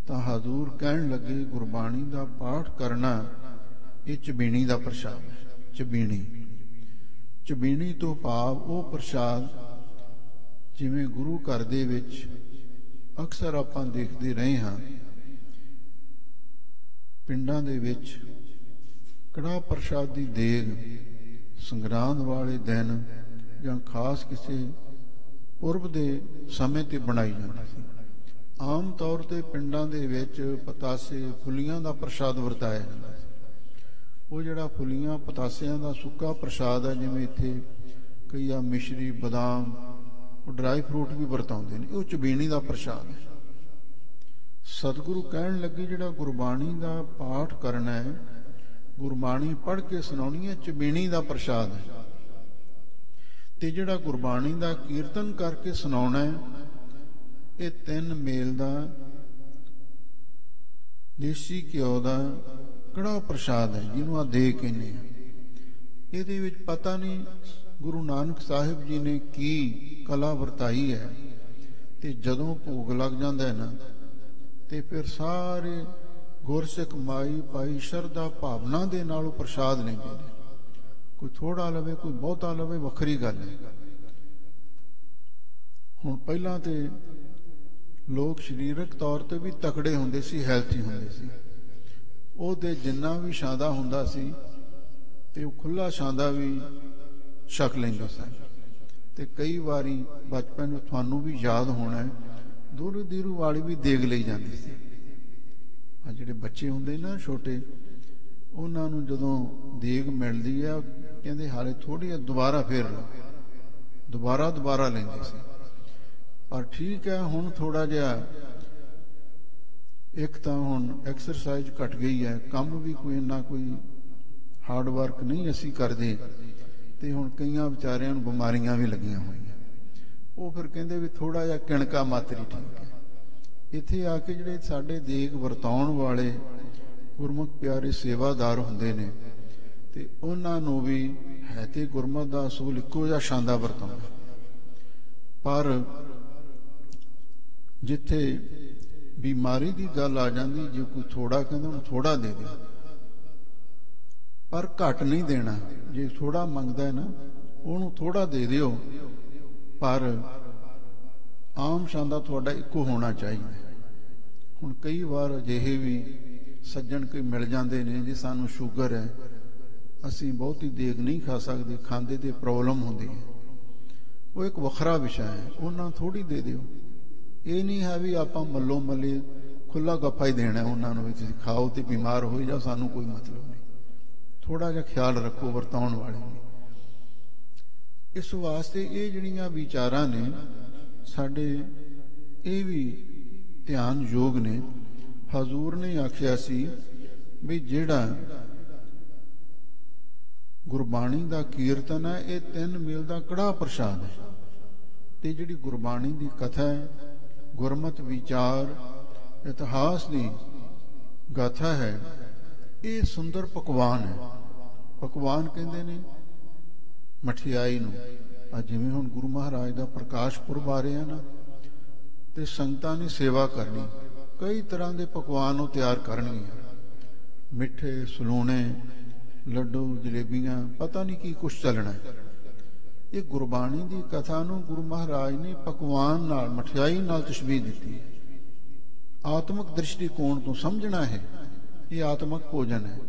ਤਾਂ ਹਜ਼ੂਰ ਕਹਿਣ ਲੱਗੇ, ਗੁਰਬਾਣੀ ਦਾ ਪਾਠ ਕਰਨਾ ਇਹ ਚਬੀਣੀ ਦਾ ਪ੍ਰਸ਼ਾਦ ਹੈ। ਚਬੀਣੀ, ਚਬੀਣੀ ਤੋਂ ਭਾਵ ਉਹ ਪ੍ਰਸ਼ਾਦ ਜਿਵੇਂ ਗੁਰੂ ਘਰ ਦੇ ਵਿੱਚ ਅਕਸਰ ਆਪਾਂ ਦੇਖਦੇ ਰਹੇ ਹਾਂ, ਪਿੰਡਾਂ ਦੇ ਵਿੱਚ ਕੜਾਹ ਪ੍ਰਸ਼ਾਦ ਦੀ ਦੇਗ ਸੰਗਰਾਂਦ ਵਾਲੇ ਦਿਨ ਜਾਂ ਖਾਸ ਕਿਸੇ ਪੁਰਬ ਦੇ ਸਮੇਂ ਤੇ ਬਣਾਈ ਜਾਂਦੀ ਸੀ। ਆਮ ਤੌਰ ਤੇ ਪਿੰਡਾਂ ਦੇ ਵਿੱਚ ਪਤਾਸੇ ਫੁੱਲੀਆਂ ਦਾ ਪ੍ਰਸ਼ਾਦ ਵਰਤਾਇਆ ਜਾਂਦਾ ਸੀ। ਉਹ ਜਿਹੜਾ ਫੁੱਲੀਆਂ ਪਤਾਸਿਆਂ ਦਾ ਸੁੱਕਾ ਪ੍ਰਸ਼ਾਦ ਹੈ, ਜਿਵੇਂ ਇੱਥੇ ਕਈ ਆ ਮਿਸ਼ਰੀ, ਬਦਾਮ, ਉਹ ਡਰਾਈ ਫਰੂਟ ਵੀ ਵਰਤਾਉਂਦੇ ਨੇ, ਉਹ ਚਬੀਣੀ ਦਾ ਪ੍ਰਸ਼ਾਦ ਹੈ। ਸਤਿਗੁਰੂ ਕਹਿਣ ਲੱਗੇ ਜਿਹੜਾ ਗੁਰਬਾਣੀ ਦਾ ਪਾਠ ਕਰਨਾ ਹੈ, ਗੁਰਬਾਣੀ ਪੜ੍ਹ ਕੇ ਸੁਣਾਉਣੀ ਹੈ, ਚਬੀਣੀ ਦਾ ਪ੍ਰਸ਼ਾਦ ਹੈ। ਤੇ ਜਿਹੜਾ ਗੁਰਬਾਣੀ ਦਾ ਕੀਰਤਨ ਕਰਕੇ ਸੁਣਾਉਣਾ ਹੈ, ਇਹ 3 ਮੇਲ ਦਾ ਦੇਸੀ ਘਿਓ ਦਾ ਕੜਾਹ ਪ੍ਰਸ਼ਾਦ ਹੈ, ਜਿਹਨੂੰ ਆ ਦੇ ਕਹਿੰਦੇ ਆ। ਇਹਦੇ ਵਿੱਚ ਪਤਾ ਨਹੀਂ ਗੁਰੂ ਨਾਨਕ ਸਾਹਿਬ ਜੀ ਨੇ ਕੀ ਕਲਾ ਵਰਤਾਈ ਹੈ। ਤੇ ਜਦੋਂ ਭੋਗ ਲੱਗ ਜਾਂਦਾ ਹੈ ਨਾ, ਤੇ ਫਿਰ ਸਾਰੇ ਗੁਰਸਿੱਖ ਮਾਈ ਭਾਈ ਸ਼ਰਧਾ ਭਾਵਨਾ ਦੇ ਨਾਲ ਉਹ ਪ੍ਰਸ਼ਾਦ ਲੈਂਦੇ ਨੇ। ਕੋਈ ਥੋੜਾ ਲਵੇ, ਕੋਈ ਬਹੁਤਾ ਲਵੇ, ਵੱਖਰੀ ਗੱਲ ਹੈ। ਹੁਣ ਪਹਿਲਾਂ ਤੇ ਲੋਕ ਸਰੀਰਕ ਤੌਰ ਤੇ ਵੀ ਤਕੜੇ ਹੁੰਦੇ ਸੀ, ਹੈਲਥੀ ਹੁੰਦੇ ਸੀ। ਉਹਦੇ ਜਿੰਨਾ ਵੀ ਸ਼ਾਦਾ ਹੁੰਦਾ ਸੀ ਤੇ ਉਹ ਖੁੱਲਾ ਸ਼ਾਦਾ ਵੀ ਛਕ ਲੈਂਦੇ ਸਨ। ਤੇ ਕਈ ਵਾਰੀ ਬਚਪਨ ਵਿੱਚ ਤੁਹਾਨੂੰ ਵੀ ਯਾਦ ਹੋਣਾ, ਦੂਰੂ ਦੀਰੂ ਵਾਲੀ ਵੀ ਦੇਗ ਲਈ ਜਾਂਦੀ ਸੀ। ਆ ਜਿਹੜੇ ਬੱਚੇ ਹੁੰਦੇ ਨਾ ਛੋਟੇ, ਉਹਨਾਂ ਨੂੰ ਜਦੋਂ ਦੇਗ ਮਿਲਦੀ ਆ, ਕਹਿੰਦੇ ਹਾਲੇ ਥੋੜੀ ਆ, ਦੁਬਾਰਾ ਫੇਰ ਲਓ, ਦੁਬਾਰਾ ਲੈਂਦੇ ਸੀ। ਪਰ ਠੀਕ ਹੈ, ਹੁਣ ਥੋੜਾ ਜਿਹਾ ਇੱਕ ਤਾਂ ਹੁਣ ਐਕਸਰਸਾਈਜ਼ ਘਟ ਗਈ ਹੈ, ਕੰਮ ਵੀ ਕੋਈ ਇੰਨਾ ਕੋਈ ਹਾਰਡ ਵਰਕ ਨਹੀਂ ਅਸੀਂ ਕਰਦੇ, ਤੇ ਹੁਣ ਕਈਆਂ ਵਿਚਾਰਿਆਂ ਨੂੰ ਬਿਮਾਰੀਆਂ ਵੀ ਲੱਗੀਆਂ ਹੋਈਆਂ। ਉਹ ਫਿਰ ਕਹਿੰਦੇ ਵੀ ਥੋੜਾ ਜਿਹਾ ਕਿਣਕਾ ਮਾਤਰੀ ਠੀਕ ਹੈ। ਇੱਥੇ ਆ ਕੇ ਜਿਹੜੇ ਸਾਡੇ ਦੇਗ ਵਰਤਾਉਣ ਵਾਲੇ ਗੁਰਮੁਖ ਪਿਆਰੇ ਸੇਵਾਦਾਰ ਹੁੰਦੇ ਨੇ, ਤੇ ਉਹਨਾਂ ਨੂੰ ਵੀ ਹੈ ਤੇ ਗੁਰਮਤ ਦਾ ਅਸੂਲ ਇੱਕੋ ਜਿਹਾ ਸ਼ਾਨਦਾਰ ਵਰਤਾਉਣਾ, ਪਰ ਜਿੱਥੇ ਬਿਮਾਰੀ ਦੀ ਗੱਲ ਆ ਜਾਂਦੀ, ਜੇ ਕੋਈ ਥੋੜਾ ਕਹਿੰਦਾ ਉਹਨੂੰ ਥੋੜਾ ਦੇ ਦੇ, ਪਰ ਘੱਟ ਨਹੀਂ ਦੇਣਾ। ਜੇ ਥੋੜਾ ਮੰਗਦਾ ਹੈ ਨਾ, ਉਹਨੂੰ ਥੋੜਾ ਦੇ ਦਿਓ, ਪਰ ਆਮ ਸ਼ਾਨਦਾਰ ਤੁਹਾਡਾ ਇੱਕੋ ਹੋਣਾ ਚਾਹੀਦਾ। ਹੁਣ ਕਈ ਵਾਰ ਅਜਿਹੇ ਵੀ ਸੱਜਣ ਕੋਈ ਮਿਲ ਜਾਂਦੇ ਨੇ, ਜੇ ਸਾਨੂੰ ਸ਼ੂਗਰ ਹੈ, ਅਸੀਂ ਬਹੁਤੀ ਦੇਗ ਨਹੀਂ ਖਾ ਸਕਦੇ, ਖਾਂਦੇ ਤੇ ਪ੍ਰੋਬਲਮ ਹੁੰਦੀ ਹੈ, ਉਹ ਇੱਕ ਵੱਖਰਾ ਵਿਸ਼ਾ ਹੈ, ਉਹਨਾਂ ਥੋੜੀ ਦੇ ਦਿਓ। ਇਹ ਨਹੀਂ ਹੈ ਵੀ ਆਪਾਂ ਮੱਲੋ ਮੱਲੇ ਖੁੱਲਾ ਗੱਫਾ ਹੀ ਦੇਣਾ ਉਹਨਾਂ ਨੂੰ, ਵੀ ਤੁਸੀਂ ਖਾਓ ਤੇ ਬਿਮਾਰ ਹੋਈ ਜਾਓ, ਸਾਨੂੰ ਕੋਈ ਮਤਲਬ ਨਹੀਂ। ਥੋੜਾ ਜਿਹਾ ਖਿਆਲ ਰੱਖੋ ਵਰਤਾਉਣ ਵਾਲੇ ਨੂੰ। ਇਸ ਵਾਸਤੇ ਇਹ ਜਿਹੜੀਆਂ ਵਿਚਾਰਾਂ ਨੇ ਸਾਡੇ, ਇਹ ਵੀ ਧਿਆਨ ਯੋਗ ਨੇ। ਹਜ਼ੂਰ ਨੇ ਆਖਿਆ ਸੀ ਵੀ ਜਿਹੜਾ ਗੁਰਬਾਣੀ ਦਾ ਕੀਰਤਨ ਹੈ, ਇਹ 3 ਮੇਲ ਦਾ ਕੜਾਹ ਪ੍ਰਸ਼ਾਦ ਹੈ। ਤੇ ਜਿਹੜੀ ਗੁਰਬਾਣੀ ਦੀ ਕਥਾ ਹੈ, ਗੁਰਮਤ ਵਿਚਾਰ, ਇਤਿਹਾਸ ਦੀ ਗਾਥਾ ਹੈ, ਇਹ ਸੁੰਦਰ ਪਕਵਾਨ ਹੈ। ਪਕਵਾਨ ਕਹਿੰਦੇ ਨੇ ਮਠਿਆਈ ਨੂੰ। ਅੱਜ ਜਿਵੇਂ ਹੁਣ ਗੁਰੂ ਮਹਾਰਾਜ ਦਾ ਪ੍ਰਕਾਸ਼ ਪੁਰਬ ਆ ਰਿਹਾ ਨਾ, ਤੇ ਸੰਗਤਾਂ ਨੇ ਸੇਵਾ ਕਰਨੀ, ਕਈ ਤਰ੍ਹਾਂ ਦੇ ਪਕਵਾਨ ਉਹ ਤਿਆਰ ਕਰਨਗੇ, ਮਿੱਠੇ, ਸਲੂਣੇ, ਲੱਡੂ, ਜਲੇਬੀਆਂ, ਪਤਾ ਨਹੀਂ ਕੀ ਕੁਛ ਚੱਲਣਾ। ਇਹ ਗੁਰਬਾਣੀ ਦੀ ਕਥਾ ਨੂੰ ਗੁਰੂ ਮਹਾਰਾਜ ਨੇ ਪਕਵਾਨ ਨਾਲ, ਮਠਿਆਈ ਨਾਲ ਤਸ਼ਬੀਹ ਦਿੱਤੀ ਹੈ। ਆਤਮਿਕ ਦ੍ਰਿਸ਼ਟੀਕੋਣ ਤੋਂ ਸਮਝਣਾ ਹੈ, ਇਹ ਆਤਮਿਕ ਭੋਜਨ ਹੈ।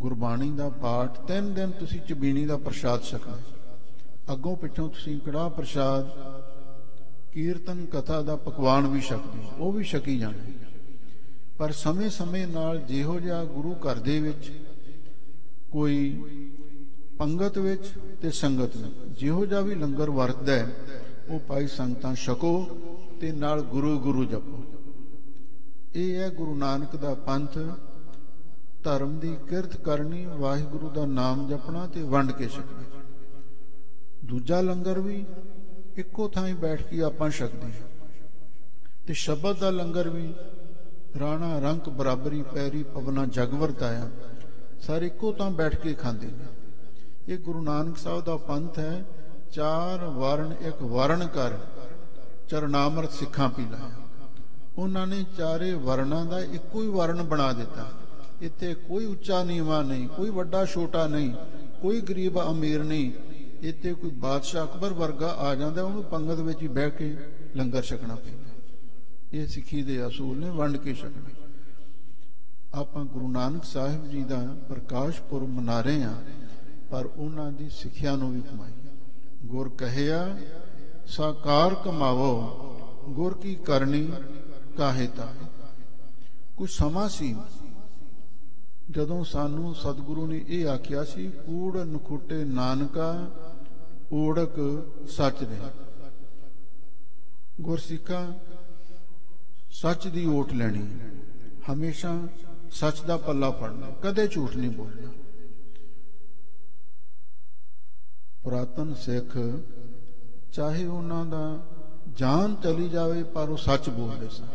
ਗੁਰਬਾਣੀ ਦਾ ਪਾਠ 3 ਦਿਨ ਤੁਸੀਂ ਚਬੀਣੀ ਦਾ ਪ੍ਰਸ਼ਾਦ ਛਕਣਾ, ਅੱਗੋਂ ਪਿੱਛੋਂ ਤੁਸੀਂ ਕੜਾਹ ਪ੍ਰਸ਼ਾਦ, ਕੀਰਤਨ, ਕਥਾ ਦਾ ਪਕਵਾਨ ਵੀ ਛਕਦੇ, ਉਹ ਵੀ ਛਕੀ ਜਾਣੇ। ਪਰ ਸਮੇਂ ਸਮੇਂ ਨਾਲ ਜਿਹੋ ਜਿਹਾ ਗੁਰੂ ਘਰ ਦੇ ਵਿੱਚ ਕੋਈ ਪੰਗਤ ਵਿੱਚ ਤੇ ਸੰਗਤ ਵਿੱਚ ਜਿਹੋ ਜਿਹਾ ਵੀ ਲੰਗਰ ਵਰਤਦਾ ਹੈ, ਉਹ ਭਾਈ ਸੰਗਤਾਂ ਛਕੋ ਤੇ ਨਾਲ ਗੁਰੂ ਗੁਰੂ ਜਪੋ। ਇਹ ਹੈ ਗੁਰੂ ਨਾਨਕ ਦਾ ਪੰਥ। ਧਰਮ ਦੀ ਕਿਰਤ ਕਰਨੀ, ਵਾਹਿਗੁਰੂ ਦਾ ਨਾਮ ਜਪਣਾ ਤੇ ਵੰਡ ਕੇ ਛਕਣਾ। ਦੂਜਾ ਲੰਗਰ ਵੀ ਇੱਕੋ ਥਾਂ ਬੈਠ ਕੇ ਆਪਾਂ ਛਕਦੇ ਹਾਂ, ਤੇ ਸ਼ਬਦ ਦਾ ਲੰਗਰ ਵੀ ਰਾਣਾ ਰੰਕ ਬਰਾਬਰੀ ਪੈਰੀ ਪਵਨਾ ਜਗ ਵਰਤਾਇਆ, ਸਾਰੇ ਇੱਕੋ ਥਾਂ ਬੈਠ ਕੇ ਖਾਂਦੇ ਨੇ। ਇਹ ਗੁਰੂ ਨਾਨਕ ਸਾਹਿਬ ਦਾ ਪੰਥ ਹੈ। 4 ਵਰਨ 1 ਵਰਨ ਕਰ ਚਰਨਾਮਰਤ ਸਿੱਖਾਂ ਪੀ ਲਾਇਆ। ਉਹਨਾਂ ਨੇ 4 ਵਰਨਾਂ ਦਾ ਇੱਕੋ ਹੀ ਵਰਨ ਬਣਾ ਦਿੱਤਾ। ਇੱਥੇ ਕੋਈ ਉੱਚਾ ਨੀਵਾਂ ਨਹੀਂ, ਕੋਈ ਵੱਡਾ ਛੋਟਾ ਨਹੀਂ, ਕੋਈ ਗਰੀਬ ਅਮੀਰ ਨਹੀਂ। ਇੱਥੇ ਕੋਈ ਬਾਦਸ਼ਾਹ ਅਕਬਰ ਵਰਗਾ ਆ ਜਾਂਦਾ, ਉਹਨੂੰ ਪੰਗਤ ਵਿੱਚ ਹੀ ਬਹਿ ਕੇ ਲੰਗਰ ਛਕਣਾ ਪੈਂਦਾ। ਇਹ ਸਿੱਖੀ ਦੇ ਅਸੂਲ ਨੇ, ਵੰਡ ਕੇ ਛਕਣਾ। ਆਪਾਂ ਗੁਰੂ ਨਾਨਕ ਸਾਹਿਬ ਜੀ ਦਾ ਪ੍ਰਕਾਸ਼ ਪੁਰਬ ਮਨਾ ਰਹੇ ਹਾਂ, ਪਰ ਉਹਨਾਂ ਦੀ ਸਿੱਖਿਆ ਨੂੰ ਵੀ ਕਮਾਈਏ। ਗੁਰ ਕਹਿਆ ਸਾਕਾਰ ਕਮਾਵੋ ਗੁਰ ਕੀ ਕਰਨੀ ਕਾਹੇ ਤਾਹੇ। ਕੁਝ ਸਮਾਂ ਸੀ ਜਦੋਂ ਸਾਨੂੰ ਸਤਿਗੁਰੂ ਨੇ ਇਹ ਆਖਿਆ ਸੀ, ਕੂੜ ਨਖੁੱਟੇ ਨਾਨਕਾ ਓੜਕ ਸੱਚ ਦੇ। ਗੁਰਸਿੱਖਾਂ ਸੱਚ ਦੀ ਓਟ ਲੈਣੀ, ਹਮੇਸ਼ਾ ਸੱਚ ਦਾ ਪੱਲਾ ਫੜਨਾ, ਕਦੇ ਝੂਠ ਨਹੀਂ ਬੋਲਣਾ। ਪੁਰਾਤਨ ਸਿੱਖ ਚਾਹੇ ਉਹਨਾਂ ਦਾ ਜਾਨ ਚਲੀ ਜਾਵੇ ਪਰ ਉਹ ਸੱਚ ਬੋਲਦੇ ਸਨ।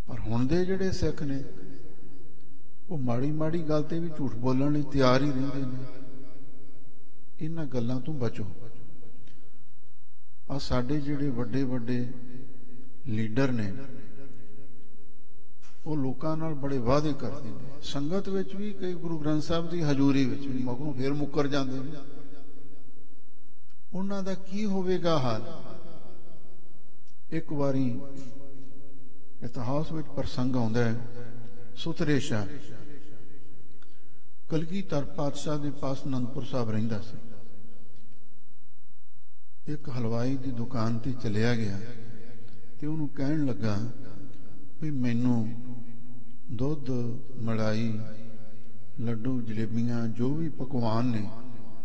ਪਰ ਹੁਣ ਦੇ ਜਿਹੜੇ ਸਿੱਖ ਨੇ ਉਹ ਮਾੜੀ ਮਾੜੀ ਗੱਲ ਤੇ ਵੀ ਝੂਠ ਬੋਲਣ ਲਈ ਤਿਆਰ ਹੀ ਰਹਿੰਦੇ ਨੇ। ਇਹਨਾਂ ਗੱਲਾਂ ਤੋਂ ਬਚੋ। ਆ ਸਾਡੇ ਜਿਹੜੇ ਵੱਡੇ ਵੱਡੇ ਲੀਡਰ ਨੇ ਉਹ ਲੋਕਾਂ ਨਾਲ ਬੜੇ ਵਾਅਦੇ ਕਰਦੇ ਨੇ, ਸੰਗਤ ਵਿੱਚ ਵੀ, ਕਈ ਗੁਰੂ ਗ੍ਰੰਥ ਸਾਹਿਬ ਦੀ ਹਜ਼ੂਰੀ ਵਿੱਚ ਵੀ, ਮਗਰੋਂ ਫੇਰ ਮੁੱਕਰ ਜਾਂਦੇ ਨੇ। ਉਹਨਾਂ ਦਾ ਕੀ ਹੋਵੇਗਾ ਹਾਲ? ਇੱਕ ਵਾਰੀ ਇਤਿਹਾਸ ਵਿੱਚ ਪ੍ਰਸੰਗ ਆਉਂਦਾ ਹੈ, ਸੁਥਰੇ ਸ਼ਾਹ ਕਲਗੀਧਰ ਪਾਤਸ਼ਾਹ ਦੇ ਪਾਸ ਅਨੰਦਪੁਰ ਸਾਹਿਬ ਰਹਿੰਦਾ ਸੀ। ਇੱਕ ਹਲਵਾਈ ਦੀ ਦੁਕਾਨ ਤੇ ਚਲਿਆ ਗਿਆ ਤੇ ਉਹਨੂੰ ਕਹਿਣ ਲੱਗਾ ਵੀ ਮੈਨੂੰ ਦੁੱਧ, ਮਲਾਈ, ਲੱਡੂ, ਜਲੇਬੀਆਂ, ਜੋ ਵੀ ਪਕਵਾਨ ਨੇ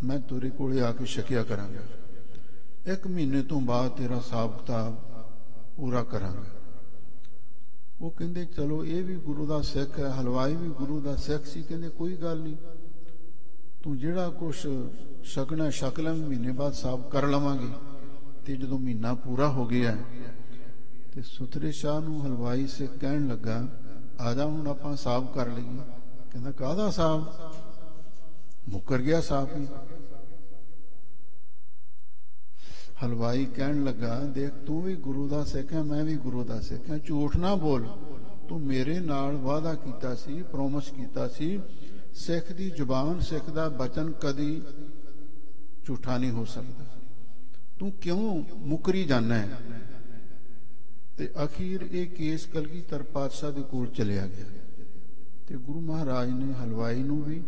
ਮੈਂ ਤੇਰੇ ਕੋਲੇ ਆ ਕੇ ਛਕਿਆ ਕਰਾਂਗਾ। 1 ਮਹੀਨੇ ਤੋਂ ਬਾਅਦ ਤੇਰਾ ਹਿਸਾਬ ਕਿਤਾਬ ਪੂਰਾ ਕਰਾਂਗਾ। ਉਹ ਕਹਿੰਦੇ ਚਲੋ, ਇਹ ਵੀ ਗੁਰੂ ਦਾ ਸਿੱਖ ਹੈ, ਹਲਵਾਈ ਵੀ ਗੁਰੂ ਦਾ ਸਿੱਖ ਸੀ। ਕਹਿੰਦੇ ਕੋਈ ਗੱਲ ਨਹੀਂ, ਤੂੰ ਜਿਹੜਾ ਕੁਛ ਛਕਣਾ ਛਕ ਲੈ, ਮਹੀਨੇ ਬਾਅਦ ਹਿਸਾਬ ਕਰ ਲਵਾਂਗੇ। ਤੇ ਜਦੋਂ ਮਹੀਨਾ ਪੂਰਾ ਹੋ ਗਿਆ ਤੇ ਸੁਥਰੇ ਸ਼ਾਹ ਨੂੰ ਹਲਵਾਈ ਸਿੱਖ ਕਹਿਣ ਲੱਗਾ, ਆ ਜਾ ਹੁਣ ਆਪਾਂ ਹਿਸਾਬ ਕਰ ਲਈਏ। ਕਹਿੰਦਾ ਕਾਹਦਾ ਹਿਸਾਬ? ਮੁੱਕਰ ਗਿਆ ਹਿਸਾਬ ਹੀ। ਹਲਵਾਈ ਕਹਿਣ ਲੱਗਾ, ਦੇਖ ਤੂੰ ਵੀ ਗੁਰੂ ਦਾ ਸਿੱਖ ਹੈ, ਮੈਂ ਵੀ ਗੁਰੂ ਦਾ ਸਿੱਖ ਹਾਂ, ਝੂਠ ਨਾ ਬੋਲ। ਤੂੰ ਮੇਰੇ ਨਾਲ ਵਾਅਦਾ ਕੀਤਾ ਸੀ, ਪ੍ਰੋਮਿਸ ਕੀਤਾ ਸੀ, ਸਿੱਖ ਦੀ ਜ਼ੁਬਾਨ, ਸਿੱਖ ਦਾ ਬਚਨ ਕਦੀ ਝੂਠਾ ਨਹੀਂ ਹੋ ਸਕਦਾ। ਤੂੰ ਕਿਉਂ ਮੁਕਰੀ ਜਾਣਾ ਹੈ? ਤੇ ਅਖੀਰ ਇਹ ਕੇਸ ਕਲਗੀਧਰ ਪਾਤਸ਼ਾਹ ਦੇ ਕੋਲ ਚਲਿਆ ਗਿਆ ਤੇ ਗੁਰੂ ਮਹਾਰਾਜ ਨੇ ਹਲਵਾਈ ਨੂੰ ਵੀ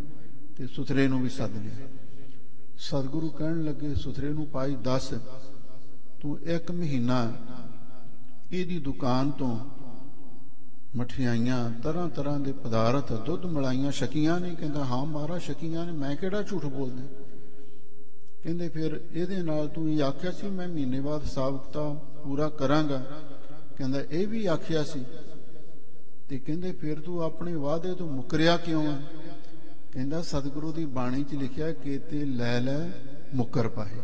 ਤੇ ਸੁਥਰੇ ਨੂੰ ਵੀ ਸੱਦ ਲਿਆ। ਸਤਿਗੁਰੂ ਕਹਿਣ ਲੱਗੇ ਸੁਥਰੇ ਨੂੰ, ਭਾਈ ਦੱਸ, ਤੂੰ 1 ਮਹੀਨਾ ਇਹਦੀ ਦੁਕਾਨ ਤੋਂ ਮਠਿਆਈਆਂ, ਤਰ੍ਹਾਂ ਤਰ੍ਹਾਂ ਦੇ ਪਦਾਰਥ, ਦੁੱਧ, ਮਲਾਈਆਂ ਛਕੀਆਂ ਨਹੀਂ? ਕਹਿੰਦਾ ਹਾਂ ਮਹਾਰਾਜ ਛਕੀਆਂ ਨੇ, ਮੈਂ ਕਿਹੜਾ ਝੂਠ ਬੋਲਦਾ। ਕਹਿੰਦੇ ਫਿਰ ਇਹਦੇ ਨਾਲ ਤੂੰ ਇਹ ਆਖਿਆ ਸੀ ਮੈਂ ਮਹੀਨੇ ਬਾਅਦ ਹਿਸਾਬ ਕਿਤਾਬ ਪੂਰਾ ਕਰਾਂਗਾ। ਕਹਿੰਦਾ ਇਹ ਵੀ ਆਖਿਆ ਸੀ। ਤੇ ਕਹਿੰਦੇ ਫਿਰ ਤੂੰ ਆਪਣੇ ਵਾਅਦੇ ਤੋਂ ਮੁੱਕਰਿਆ ਕਿਉਂ ਹੈ? ਕਹਿੰਦਾ ਸਤਿਗੁਰੂ ਦੀ ਬਾਣੀ 'ਚ ਲਿਖਿਆ ਕੀਤੇ ਲੈ ਲੈ ਮੁੱਕਰ ਪਾਏ।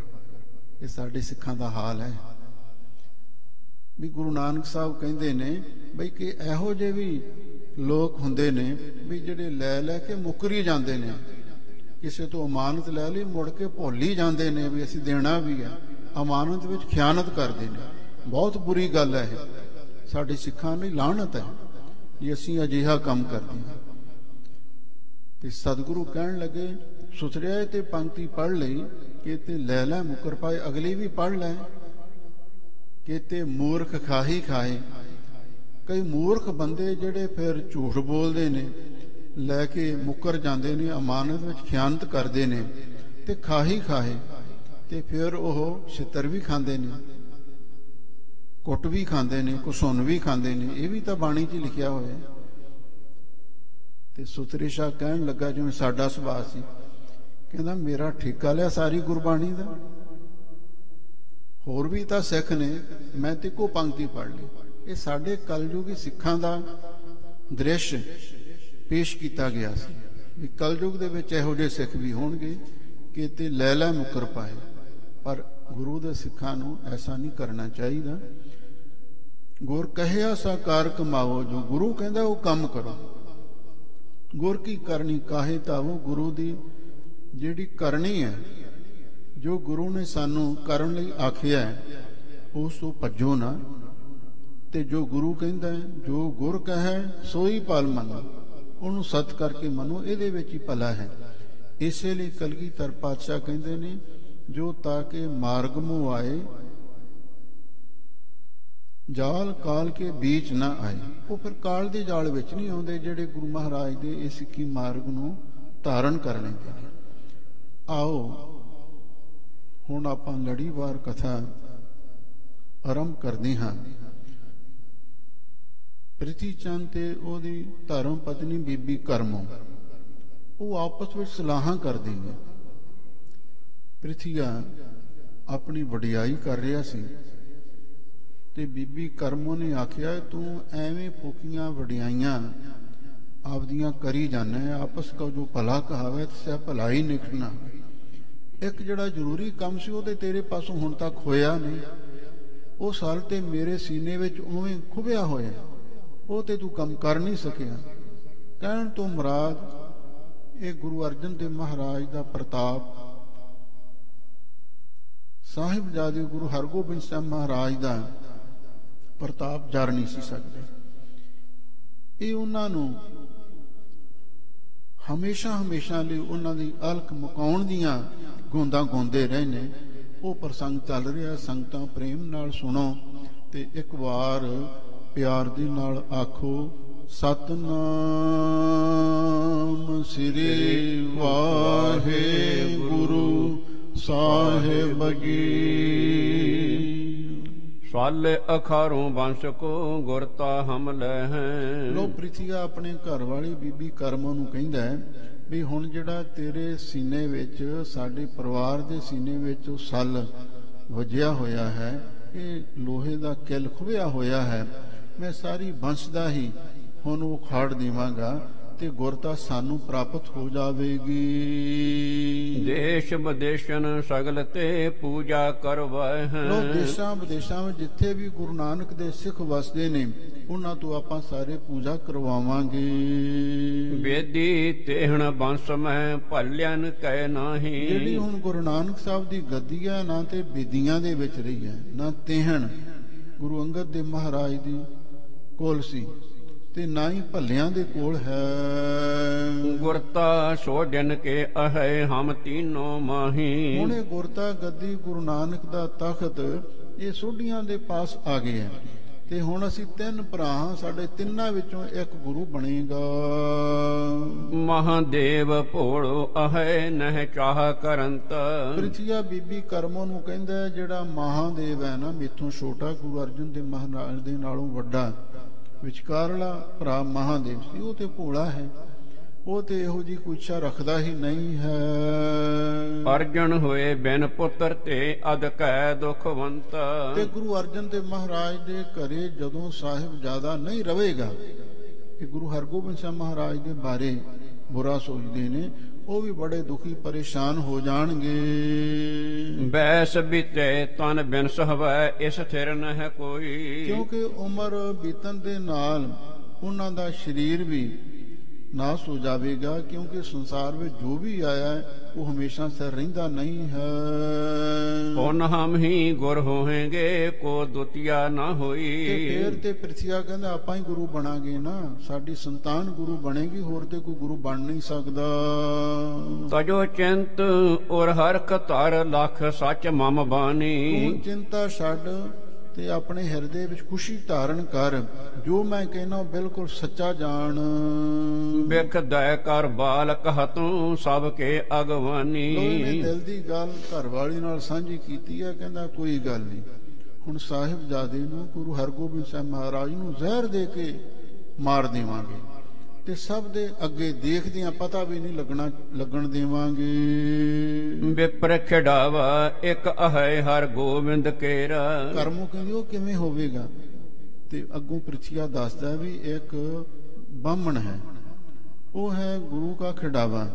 ਇਹ ਸਾਡੇ ਸਿੱਖਾਂ ਦਾ ਹਾਲ ਹੈ ਵੀ ਗੁਰੂ ਨਾਨਕ ਸਾਹਿਬ ਕਹਿੰਦੇ ਨੇ ਬਈ ਕਿ ਇਹੋ ਜਿਹੇ ਵੀ ਲੋਕ ਹੁੰਦੇ ਨੇ ਵੀ ਜਿਹੜੇ ਲੈ ਲੈ ਕੇ ਮੁੱਕਰੀ ਜਾਂਦੇ ਨੇ। ਕਿਸੇ ਤੋਂ ਅਮਾਨਤ ਲੈ ਲਈ, ਮੁੜ ਕੇ ਭੁੱਲ ਹੀ ਜਾਂਦੇ ਨੇ ਵੀ ਅਸੀਂ ਦੇਣਾ ਵੀ ਹੈ। ਅਮਾਨਤ ਵਿੱਚ ਖਿਆਨਤ ਕਰਦੇ ਨੇ। ਬਹੁਤ ਬੁਰੀ ਗੱਲ ਹੈ ਇਹ, ਸਾਡੇ ਸਿੱਖਾਂ ਲਈ ਲਾਹਨਤ ਹੈ ਜੇ ਅਸੀਂ ਅਜਿਹਾ ਕੰਮ ਕਰਦੇ ਹਾਂ। ਤੇ ਸਤਿਗੁਰੂ ਕਹਿਣ ਲੱਗੇ ਸੁਥਰਿਆ ਤੇ ਪੰਕਤੀ ਪੜ੍ਹ ਲਈ ਕਿ ਤੇ ਲੈ ਲੈ ਮੁੱਕਰ ਪਾਏ, ਅਗਲੀ ਵੀ ਪੜ੍ਹ ਲੈ ਕਿ ਤੇ ਮੂਰਖ ਖਾਹੀ ਖਾਏ। ਕਈ ਮੂਰਖ ਬੰਦੇ ਜਿਹੜੇ ਫਿਰ ਝੂਠ ਬੋਲਦੇ ਨੇ, ਲੈ ਕੇ ਮੁੱਕਰ ਜਾਂਦੇ ਨੇ, ਅਮਾਨਤ ਵਿੱਚ ਖਿਆਨਤ ਕਰਦੇ ਨੇ ਤੇ ਖਾਹੀ ਖਾਏ। ਤੇ ਫਿਰ ਉਹ ਛਿੱਤਰ ਵੀ ਖਾਂਦੇ ਨੇ, ਕੁੱਟ ਵੀ ਖਾਂਦੇ ਨੇ, ਘਸੁੰਨ ਵੀ ਖਾਂਦੇ ਨੇ। ਇਹ ਵੀ ਤਾਂ ਬਾਣੀ 'ਚ ਲਿਖਿਆ ਹੋਇਆ। ਤੇ ਸੁਥਰੇ ਸ਼ਾਹ ਕਹਿਣ ਲੱਗਾ ਜਿਵੇਂ ਸਾਡਾ ਸੁਭਾਅ ਸੀ, ਕਹਿੰਦਾ ਮੇਰਾ ਠੇਕਾ ਲਿਆ ਸਾਰੀ ਗੁਰਬਾਣੀ ਦਾ, ਹੋਰ ਵੀ ਤਾਂ ਸਿੱਖ ਨੇ, ਮੈਂ ਤੇ ਇੱਕੋ ਪੰਕਤੀ ਪੜ੍ਹ ਲਈ। ਇਹ ਸਾਡੇ ਕਲਯੁਗੀ ਸਿੱਖਾਂ ਦਾ ਦ੍ਰਿਸ਼ ਪੇਸ਼ ਕੀਤਾ ਗਿਆ ਸੀ ਵੀ ਕਲਯੁਗ ਦੇ ਵਿੱਚ ਇਹੋ ਜਿਹੇ ਸਿੱਖ ਵੀ ਹੋਣਗੇ ਕਿ ਤੇ ਲੈ ਲੈ ਮੁੱਕਰ ਪਾਏ। ਪਰ ਗੁਰੂ ਦੇ ਸਿੱਖਾਂ ਨੂੰ ਐਸਾ ਨਹੀਂ ਕਰਨਾ ਚਾਹੀਦਾ। ਗੁਰ ਕਹਿਆ ਸਾਕਾਰ ਕਮਾਵੋ, ਜੋ ਗੁਰੂ ਕਹਿੰਦਾ ਉਹ ਕੰਮ ਕਰੋ। ਗੁਰ ਕੀ ਕਰਨੀ ਕਾਹੇ ਤਾਵੋ, ਗੁਰੂ ਦੀ ਜਿਹੜੀ ਕਰਨੀ ਹੈ, ਜੋ ਗੁਰੂ ਨੇ ਸਾਨੂੰ ਕਰਨ ਲਈ ਆਖਿਆ ਉਸ ਤੋਂ ਭੱਜੋ ਨਾ। ਤੇ ਜੋ ਗੁਰੂ ਕਹਿੰਦਾ ਜੋ ਗੁਰ ਕਹੈ ਸੋਈ ਭਲ ਮੰਨੋ, ਉਹਨੂੰ ਸਤ ਕਰਕੇ ਮੰਨੋ, ਇਹਦੇ ਵਿੱਚ ਹੀ ਭਲਾ ਹੈ। ਇਸੇ ਲਈ ਕਲਗੀਧਰ ਪਾਤਸ਼ਾਹ ਕਹਿੰਦੇ ਨੇ ਜੋ ਤਾਂ ਕਿ ਮਾਰਗ ਮੂੰ ਆਏ ਜਾਲ ਕਾਲ ਕੇ ਬੀਚ ਨਾ ਆਏ। ਉਹ ਫਿਰ ਕਾਲ ਦੇ ਜਾਲ ਵਿੱਚ ਨਹੀਂ ਆਉਂਦੇ ਜਿਹੜੇ ਗੁਰੂ ਮਹਾਰਾਜ ਦੇ ਇਹ ਸਿੱਖੀ ਮਾਰਗ ਨੂੰ ਧਾਰਨ ਕਰ ਲੈਂਦੇ ਨੇ। ਆਓ ਹੁਣ ਆਪਾਂ ਲੜੀਵਾਰ ਕਥਾ ਆਰੰਭ ਕਰਦੇ ਹਾਂ। ਪ੍ਰਿਥੀ ਚੰਦ ਤੇ ਉਹਦੀ ਧਰਮ ਪਤਨੀ ਬੀਬੀ ਕਰਮੋ ਉਹ ਆਪਸ ਵਿੱਚ ਸਲਾਹਾਂ ਕਰਦੇ ਨੇ। ਪ੍ਰਿਥੀਆ ਆਪਣੀ ਵਡਿਆਈ ਕਰ ਰਿਹਾ ਸੀ ਤੇ ਬੀਬੀ ਕਰਮੋ ਨੇ ਆਖਿਆ, ਤੂੰ ਐਵੇਂ ਫੋਕੀਆਂ ਵਡਿਆਈਆਂ ਆਪਦੀਆਂ ਕਰੀ ਜਾਣਾ, ਆਪਸ ਕਾ ਜੋ ਭਲਾ ਕਹਾਵੇ ਤੇ ਭਲਾ ਹੀ ਨਿਕਲਣਾ। ਇੱਕ ਜਿਹੜਾ ਜ਼ਰੂਰੀ ਕੰਮ ਸੀ ਉਹਦੇ ਤੇਰੇ ਪਾਸੋਂ ਹੁਣ ਤੱਕ ਹੋਇਆ ਨਹੀਂ। ਉਹ ਸਲ ਤੇ ਮੇਰੇ ਸੀਨੇ ਵਿੱਚ ਉਵੇਂ ਖੁੱਭਿਆ ਹੋਇਆ, ਉਹ ਤੇ ਤੂੰ ਕੰਮ ਕਰ ਨਹੀਂ ਸਕਿਆ। ਕਹਿਣ ਤੋਂ ਮੁਰਾਦ ਇਹ ਗੁਰੂ ਅਰਜਨ ਦੇਵ ਮਹਾਰਾਜ ਦਾ ਪ੍ਰਤਾਪ, ਸਾਹਿਬਜ਼ਾਦੇ ਗੁਰੂ ਹਰਗੋਬਿੰਦ ਸਾਹਿਬ ਮਹਾਰਾਜ ਦਾ ਪ੍ਰਤਾਪ ਜਰ ਨਹੀਂ ਸੀ ਸਕਦੇ। ਇਹ ਉਹਨਾਂ ਨੂੰ ਹਮੇਸ਼ਾ ਲਈ ਉਹਨਾਂ ਦੀ ਅਲਖ ਮੁਕਾਉਣ ਦੀਆਂ ਗੋਂਦਾਂ ਗਾਉਂਦੇ ਰਹੇ ਨੇ। ਉਹ ਪ੍ਰਸੰਗ ਚੱਲ ਰਿਹਾ, ਸੰਗਤਾਂ ਪ੍ਰੇਮ ਨਾਲ ਸੁਣੋ ਤੇ ਇੱਕ ਵਾਰ ਪਿਆਰ ਦੇ ਨਾਲ ਆਖੋ, ਸਤਨਾਮ ਸ੍ਰੀ ਵਾਹਿਗੁਰੂ ਸਾਹਿਬ ਜੀ। ਸਵਾਲੇ ਅਖਾਰੋਂ ਬੰਸ ਕੋ ਗੁਰਤਾ ਹਮ ਲੈ ਹੈ। ਲੋ ਪ੍ਰਿਥੀਆ ਆਪਣੇ ਘਰ ਵਾਲੀ ਬੀਬੀ ਕਰਮ ਨੂੰ ਕਹਿੰਦਾ ਵੀ ਹੁਣ ਜਿਹੜਾ ਤੇਰੇ ਸੀਨੇ ਵਿੱਚ, ਸਾਡੇ ਪਰਿਵਾਰ ਦੇ ਸੀਨੇ ਵਿੱਚ ਉਹ ਸਲ ਵਜਿਆ ਹੋਇਆ ਹੈ, ਇਹ ਲੋਹੇ ਦਾ ਕਿਲ ਖੁੱਭਿਆ ਹੋਇਆ ਹੈ, ਮੈਂ ਸਾਰੀ ਬੰਸ ਦਾ ਹੀ ਹੁਣ ਉਹ ਖਾੜ ਦੇਵਾਂਗਾ ਤੇ ਗੁਰਤਾ ਸਾਨੂੰ ਪ੍ਰਾਪਤ ਹੋ ਜਾਵੇਗੀ। ਦੇਸ਼ ਵਿਦੇਸ਼ਨ ਸਗਲ ਤੇ ਪੂਜਾ ਕਰਵਾਏ ਹੈ। ਲੋ ਦੇਸ਼ਾਂ ਵਿਦੇਸ਼ਾਂ ਵਿੱਚ ਜਿੱਥੇ ਵੀ ਗੁਰੂ ਨਾਨਕ ਦੇ ਸਿੱਖ ਵਸਦੇ ਨੇ ਉਹਨਾਂ ਤੋਂ ਆਪਾਂ ਸਾਰੇ ਪੂਜਾ ਕਰਵਾਵਾਂਗੇ। ਵੇਦੀ ਤੇਹਣ ਬੰਸ ਮੈਂ ਭਲਿਆਨ ਕਹਿ ਨਾਹੀ। ਜਿਹੜੀ ਹੁਣ ਗੁਰੂ ਨਾਨਕ ਸਾਹਿਬ ਦੀ ਗੱਦੀ ਹੈ, ਨਾ ਤੇ ਬੇਦੀਆਂ ਦੇ ਵਿੱਚ ਰਹੀ ਹੈ, ਨਾ ਤੇਹਣ ਗੁਰੂ ਅੰਗਦ ਦੇਵ ਮਹਾਰਾਜ ਦੀ ਕੋਲ ਸੀ ਤੇ ਨਾ ਹੀ ਭੱਲਿਆਂ ਦੇ ਕੋਲ ਹੈ। ਗੁਰਤਾ ਸੋਢਨ ਕੇ ਅਹੈ ਹਮ ਤੀਨੋਂ ਮਾਹੀ। ਹੁਣ ਇਹ ਗੁਰਤਾ ਗੱਦੀ ਗੁਰੂ ਨਾਨਕ ਦਾ ਤਖਤ ਇਹ ਸੋਢੀਆਂ ਦੇ ਪਾਸ ਆ ਗਏ ਹੈ ਤੇ ਹੁਣ ਅਸੀਂ ਤਿੰਨ ਭਰਾ ਹਾਂ, ਸਾਡੇ ਤਿੰਨਾਂ ਵਿੱਚੋਂ ਇੱਕ ਗੁਰੂ ਬਣੇਗਾ। ਮਹਾਦੇਵ ਭੋੜੋ ਅਹੈ ਨਹਿ ਚਾਹ ਕਰੰਤ। ਪ੍ਰਿਥੀਆ ਬੀਬੀ ਕਰਮੋ ਨੂੰ ਕਹਿੰਦਾ, ਜਿਹੜਾ ਮਹਾਦੇਵ ਹੈ ਨਾ ਮੇਥੋਂ ਛੋਟਾ, ਗੁਰੂ ਅਰਜਨ ਦੇਵ ਮਹਾਰਾਜ ਦੇ ਨਾਲੋਂ ਵੱਡਾ ਵਿਚਕਾਰਲਾ ਭਰਾ ਮਹਾਦੇਵ ਸੀ, ਉਹ ਤੇ ਭੋਲਾ ਹੈ, ਉਹ ਤੇ ਇਹੋ ਜੀ ਕੋਈ ਇੱਛਾ ਰੱਖਦਾ ਹੀ ਨਹੀਂ ਹੈ। ਅਰਜਨ ਹੋਏ ਬਿਨ ਪੁੱਤਰ ਤੇ ਅਦ ਕੈ ਦੁਖਵੰਤ। ਤੇ ਗੁਰੂ ਅਰਜਨ ਦੇਵ ਮਹਾਰਾਜ ਦੇ ਘਰੇ ਜਦੋਂ ਸਾਹਿਬ ਜ਼ਿਆਦਾ ਨਹੀਂ ਰਵੇਗਾ, ਕਿ ਗੁਰੂ ਹਰਗੋਬਿੰਦ ਸਾਹਿਬ ਮਹਾਰਾਜ ਦੇ ਬਾਰੇ ਬੁਰਾ ਸੋਚਦੇ ਨੇ, ਉਹ ਵੀ ਬੜੇ ਦੁਖੀ ਪਰੇਸ਼ਾਨ ਹੋ ਜਾਣਗੇ। ਬੈਸ ਬੀਤੇ ਤਨ ਬਿਨ ਸਹਵੈ ਇਸ ਥਿਰ ਨ ਹੈ ਕੋਈ। ਕਿਉਂਕਿ ਉਮਰ ਬੀਤਣ ਦੇ ਨਾਲ ਉਹਨਾਂ ਦਾ ਸਰੀਰ ਵੀ ਨਾਸ ਹੋ ਜਾਵੇਗਾ, ਕਿਉਂਕਿ ਸੰਸਾਰ ਵਿੱਚ ਜੋ ਵੀ ਆਇਆ ਹੈ ਉਹ ਹਮੇਸ਼ਾ ਸਿਰ ਰਹਿੰਦਾ ਨਹੀਂ ਹੈ। ਹੁਣ ਹਮ ਹੀ ਗੁਰ ਹੋਵਾਂਗੇ ਕੋ ਦੁਤੀਆ ਨਾ ਹੋਈ। ਫੇਰ ਤੇ ਪ੍ਰਿਥੀਆ ਕਹਿੰਦਾ ਆਪਾਂ ਹੀ ਗੁਰੂ ਬਣਾਂਗੇ ਨਾ, ਸਾਡੀ ਸੰਤਾਨ ਗੁਰੂ ਬਣੇਗੀ, ਹੋਰ ਤੇ ਕੋਈ ਗੁਰੂ ਬਣ ਨਹੀਂ ਸਕਦਾ। ਤਜੋ ਚਿੰਤ ਔਰ ਹਰਖ ਧਰ ਲਖ ਸੱਚ ਮਮ ਬਾਣੀ। ਤੂੰ ਚਿੰਤਾ ਛੱਡ ਤੇ ਆਪਣੇ ਹਿਰਦੇ ਵਿੱਚ ਖੁਸ਼ੀ ਧਾਰਨ ਕਰ, ਜੋ ਮੈਂ ਕਹਿਣਾ ਬਿਲਕੁਲ ਸੱਚਾ ਜਾਣ। ਬਿਖ ਦਇ ਕਰ ਬਾਲ ਕਹ ਤੂੰ ਸਭ ਕੇ ਅਗਵਾਨੀ। ਦਿਲ ਦੀ ਗੱਲ ਘਰ ਵਾਲੀ ਨਾਲ ਸਾਂਝੀ ਕੀਤੀ ਹੈ, ਕਹਿੰਦਾ ਕੋਈ ਗੱਲ ਨਹੀਂ, ਹੁਣ ਸਾਹਿਬਜ਼ਾਦੇ ਨੂੰ ਗੁਰੂ ਹਰਗੋਬਿੰਦ ਸਾਹਿਬ ਮਹਾਰਾਜ ਨੂੰ ਜ਼ਹਿਰ ਦੇ ਕੇ ਮਾਰ ਦੇਵਾਂਗੇ ਤੇ ਸਭ ਦੇ ਅੱਗੇ ਦੇਖਦਿਆਂ ਪਤਾ ਵੀ ਨਹੀਂ ਲੱਗਣ ਦੇਵਾਂਗੇ। ਵਿਪਰ ਖਿਡਾਵਾ ਇੱਕ ਅਹੈ ਹਰ ਗੋਬਿੰਦ ਕੇਰਾ। ਕਰਮੋਂ ਕਹਿੰਦੀ ਉਹ ਕਿਵੇਂ ਹੋਵੇਗਾ, ਤੇ ਅੱਗੋਂ ਪ੍ਰਿਥੀਆ ਦੱਸਦਾ ਵੀ ਇੱਕ ਬਾਹਮਣ ਹੈ, ਉਹ ਹੈ ਗੁਰੂ ਕਾ ਖਿਡਾਵਾ।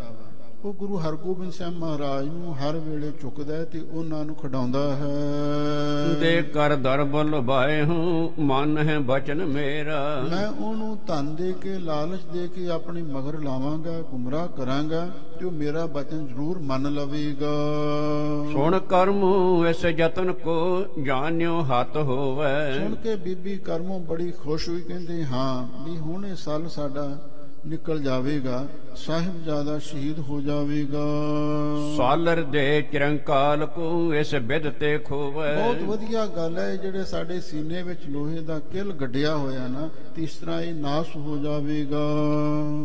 ਉਹ ਗੁਰੂ ਹਰਗੋਬਿੰਦ ਸਾਹਿਬ ਮਹਾਰਾਜ ਨੂੰ ਹਰ ਵੇਲੇ ਚੁੱਕਦਾ ਤੇ ਉਹਨਾਂ ਨੂੰ ਖਿਡਾਉਂਦਾ ਹੈ। ਦੇ ਕਰ ਦਰਬ ਲੁਭਾਏ ਹੂੰ ਮਨ ਹੈ ਬਚਨ ਮੇਰਾ। ਮੈਂ ਉਹਨੂੰ ਧਨ ਦੇ ਕੇ, ਲਾਲਚ ਦੇ ਕੇ ਆਪਣੇ ਮਗਰ ਲਾਵਾਂਗਾ, ਗੁੰਮਰਾਹ ਕਰਾਂਗਾ ਤੇ ਉਹ ਮੇਰਾ ਬਚਨ ਜ਼ਰੂਰ ਮੰਨ ਲਵੇਗਾ। ਸੁਣ ਕਰਮ ਇਸ ਯਤਨ ਕੋ ਜਾਣਿਓ ਹੱਥ ਹੋਵੇ। ਸੁਣ ਕੇ ਬੀਬੀ ਕਰਮੋਂ ਬੜੀ ਖੁਸ਼ ਹੋਈ, ਕਹਿੰਦੇ ਹਾਂ ਵੀ ਹੁਣ ਇਹ ਸਲ ਸਾਡਾ ਨਿਕਲ ਜਾਵੇਗਾ, ਸਾਹਿਬਜ਼ਾਦਾ ਸ਼ਹੀਦ ਹੋ ਜਾਵੇਗਾ। ਸਾਲਰ ਦੇ ਚਿਰੰਕਾਲ ਕੋ ਇਸ ਬਿਦ ਤੇ ਖੋਵੈ। ਬਹੁਤ ਵਧੀਆ ਗੱਲ ਹੈ, ਜਿਹੜੇ ਸਾਡੇ ਸੀਨੇ ਵਿੱਚ ਲੋਹੇ ਦਾ ਕਿਲ ਗੱਡਿਆ ਹੋਇਆ ਨਾ, ਤੇ ਇਸ ਤਰ੍ਹਾਂ ਇਹ ਨਾਸ ਹੋ ਜਾਵੇਗਾ।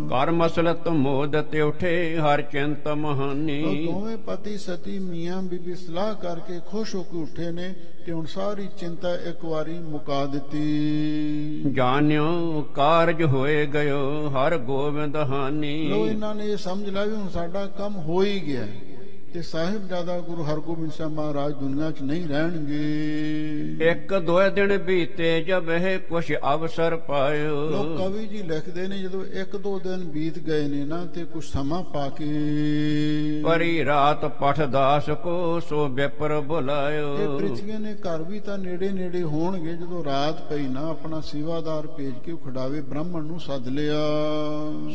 ਕਰ ਮਸਲਤ ਮੋਦ ਤੇ ਉਠੇ ਹਰ ਚਿੰਤ ਮਹਾਨੀ। ਦੋਵੇਂ ਪਤੀ ਸਤੀ ਮੀਆਂ ਬੀਬੀ ਸਲਾਹ ਕਰਕੇ ਖੁਸ਼ ਹੋ ਕੇ ਉੱਠੇ ਨੇ, ਤੇ ਹੁਣ ਸਾਰੀ ਚਿੰਤਾ ਇੱਕ ਵਾਰੀ ਮੁਕਾ ਦਿੱਤੀ। ਜਾਣਿਓ ਕਾਰਜ ਹੋਏ ਗਇਓ ਹਰ ਗੋਬਿੰਦ ਹਾਨੀ। ਲੋ ਇਹਨਾਂ ਨੇ ਇਹ ਸਮਝ ਲਿਆ ਵੀ ਹੁਣ ਸਾਡਾ ਕੰਮ ਹੋ ਹੀ ਗਿਆ, ਤੇ ਸਾਹਿਬਜ਼ਾਦਾ ਗੁਰੂ ਹਰਗੋਬਿੰਦ ਸਾਹਿਬ ਮਹਾਰਾਜ ਦੁਨੀਆ 'ਚ ਨਹੀਂ ਰਹਿਣਗੇ। ਇੱਕ ਦੋ ਦਿਨ ਬੀਤੇ ਜਬ ਇਹ ਕੁਛ ਅਵਸਰ ਪਾਇਓ। ਲੋਕ ਕਵੀ ਜੀ ਲਿਖਦੇ ਨੇ ਜਦੋਂ ਇੱਕ ਦੋ ਦਿਨ ਬੀਤ ਗਏ ਨੇ ਨਾ, ਤੇ ਕੁਛ ਸਮਾਂ ਪਾ ਕੇ ਪਰੀ ਰਾਤ ਪਠ ਦਾਸ ਕੋ ਸੋ ਵਿਪਰ ਬੁਲਾਇਓ। ਇਹ ਪ੍ਰਿਥਵੀ ਨੇ ਘਰ ਵੀ ਤਾਂ ਨੇੜੇ ਨੇੜੇ ਹੋਣਗੇ, ਜਦੋਂ ਰਾਤ ਪਈ ਨਾ ਆਪਣਾ ਸੇਵਾਦਾਰ ਭੇਜ ਕੇ ਖੜਾਵੇ ਬ੍ਰਾਹਮਣ ਨੂੰ ਸੱਦ ਲਿਆ।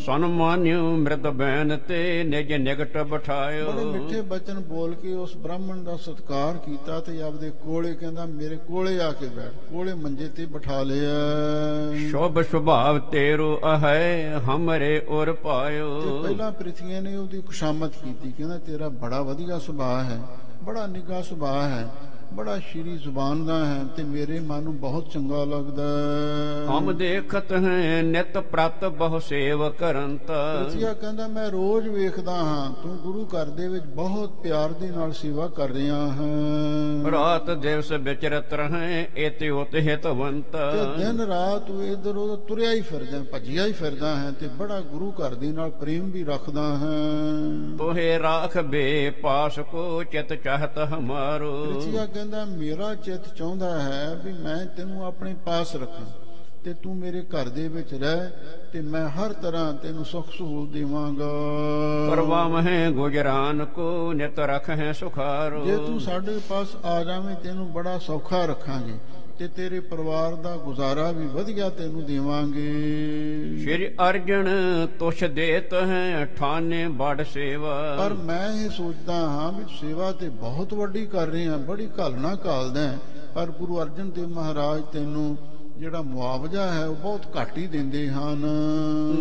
ਸਨਮਾਨਿਓ ਮ੍ਰਿਤ ਬੈਨ ਤੇ ਨਿਜ ਨਿਕਟ ਬਿਠਾਇਓ। ਬੜੇ ਮਿੱਠੇ ਬਚਨ ਬੋਲ ਕੇ ਉਸ ਬ੍ਰਾਹਮਣ ਦਾ ਸਤਿਕਾਰ ਕੀਤਾ, ਤੇ ਆਪਦੇ ਕੋਲੇ ਕਹਿੰਦਾ ਮੇਰੇ ਕੋਲੇ ਆ ਕੇ ਬੈਠ, ਕੋਲੇ ਮੰਜੇ ਤੇ ਬਿਠਾ ਲਿਆ। ਸ਼ੁਭ ਸੁਭਾਵ ਤੇਰੋ ਅਹੈ ਹਮਰੇ ਔਰ ਪਾਇਓ। ਤੇ ਪਹਿਲਾਂ ਪ੍ਰਿਥਵੀ ਨੇ ਉਹਦੀ ਖੁਸ਼ਾਮਦ ਕੀਤੀ, ਕਹਿੰਦਾ ਤੇਰਾ ਬੜਾ ਵਧੀਆ ਸੁਭਾਅ ਹੈ, ਬੜਾ ਨਿੱਘਾ ਸੁਭਾਅ ਹੈ, ਬੜਾ ਸ਼੍ਰੀ ਜ਼ੁਬਾਨ ਦਾ ਹੈ, ਤੇ ਮੇਰੇ ਮਨ ਨੂੰ ਬਹੁਤ ਚੰਗਾ ਲੱਗਦਾ। ਹਮ ਦੇਖਤ ਹੈ ਨਿਤ ਪ੍ਰਤ ਬਹੁ ਸੇਵ ਕਰੰਤ। ਪ੍ਰਿਥਵੀ ਕਹਿੰਦਾ ਮੈਂ ਰੋਜ਼ ਵੇਖਦਾ ਹਾਂ ਤੂੰ ਗੁਰੂ ਘਰ ਦੇ ਵਿੱਚ ਬਹੁਤ ਪਿਆਰ ਦੇ ਨਾਲ ਸੇਵਾ ਕਰ ਰਿਹਾ ਹੈ। ਰਾਤ ਦਿਵਸ ਵਿਚਰਤ ਰਹੇ ਇਤਿ ਉਤ ਹਿਤਵੰਤ। ਤੇ ਦਿਨ ਰਾਤ ਤੂੰ ਇਧਰ ਉਧਰ ਤੁਰਿਆ ਹੀ ਫਿਰਦਾ, ਭੱਜਿਆ ਹੀ ਫਿਰਦਾ ਹੈ, ਤੇ ਬੜਾ ਗੁਰੂ ਘਰ ਦੇ ਨਾਲ ਪ੍ਰੇਮ ਵੀ ਰੱਖਦਾ ਹੈ। ਤੋਹੇ ਰਾਖ ਬੇ ਪਾਸ ਕੋ ਚਿਤ ਚਾਹਤ ਹਮਾਰੋ। ਕਹਿੰਦਾ ਮੇਰਾ ਚਿੱਤ ਚਾਹੁੰਦਾ ਹੈ ਵੀ ਮੈਂ ਤੈਨੂੰ ਆਪਣੇ ਪਾਸ ਰੱਖਾਂ, ਤੇ ਤੂੰ ਮੇਰੇ ਘਰ ਦੇ ਵਿੱਚ ਰਹਿ, ਤੇ ਮੈਂ ਹਰ ਤਰ੍ਹਾਂ ਤੈਨੂੰ ਸੁੱਖ ਸਹੂਲਤ ਦੇਵਾਂਗਾ। ਕਰਵਾਵਹਿ ਗੁਜਰਾਨ ਕੋ ਨਿਤ ਰਖਹਿ ਸੁਖਾਰੋ। ਜੇ ਤੂੰ ਸਾਡੇ ਪਾਸ ਆ ਜਾਵੇਂ ਤੈਨੂੰ ਬੜਾ ਸੌਖਾ ਰੱਖਾਂਗੇ, ਤੇ ਤੇਰੇ ਪਰਿਵਾਰ ਦਾ ਗੁਜ਼ਾਰਾ ਵੀ ਵਧੀਆ ਤੈਨੂੰ ਦੇਵਾਂਗੇ। ਸ਼੍ਰੀ ਅਰਜਨ ਤੁਸ਼ ਦੇਤ ਹੈ ਠਾਨੇ ਬੜ ਸੇਵਾ। ਪਰ ਮੈਂ ਇਹ ਸੋਚਦਾ ਹਾਂ ਵੀ ਸੇਵਾ ਤੇ ਬਹੁਤ ਵੱਡੀ ਕਰ ਰਹੇ ਹਾਂ, ਬੜੀ ਘਾਲਣਾ ਘਾਲਦਾ, ਪਰ ਗੁਰੂ ਅਰਜਨ ਦੇਵ ਮਹਾਰਾਜ ਤੈਨੂੰ ਜਿਹੜਾ ਮੁਆਵਜ਼ਾ ਹੈ ਉਹ ਬਹੁਤ ਘੱਟ ਹੀ ਦਿੰਦੇ ਹਨ।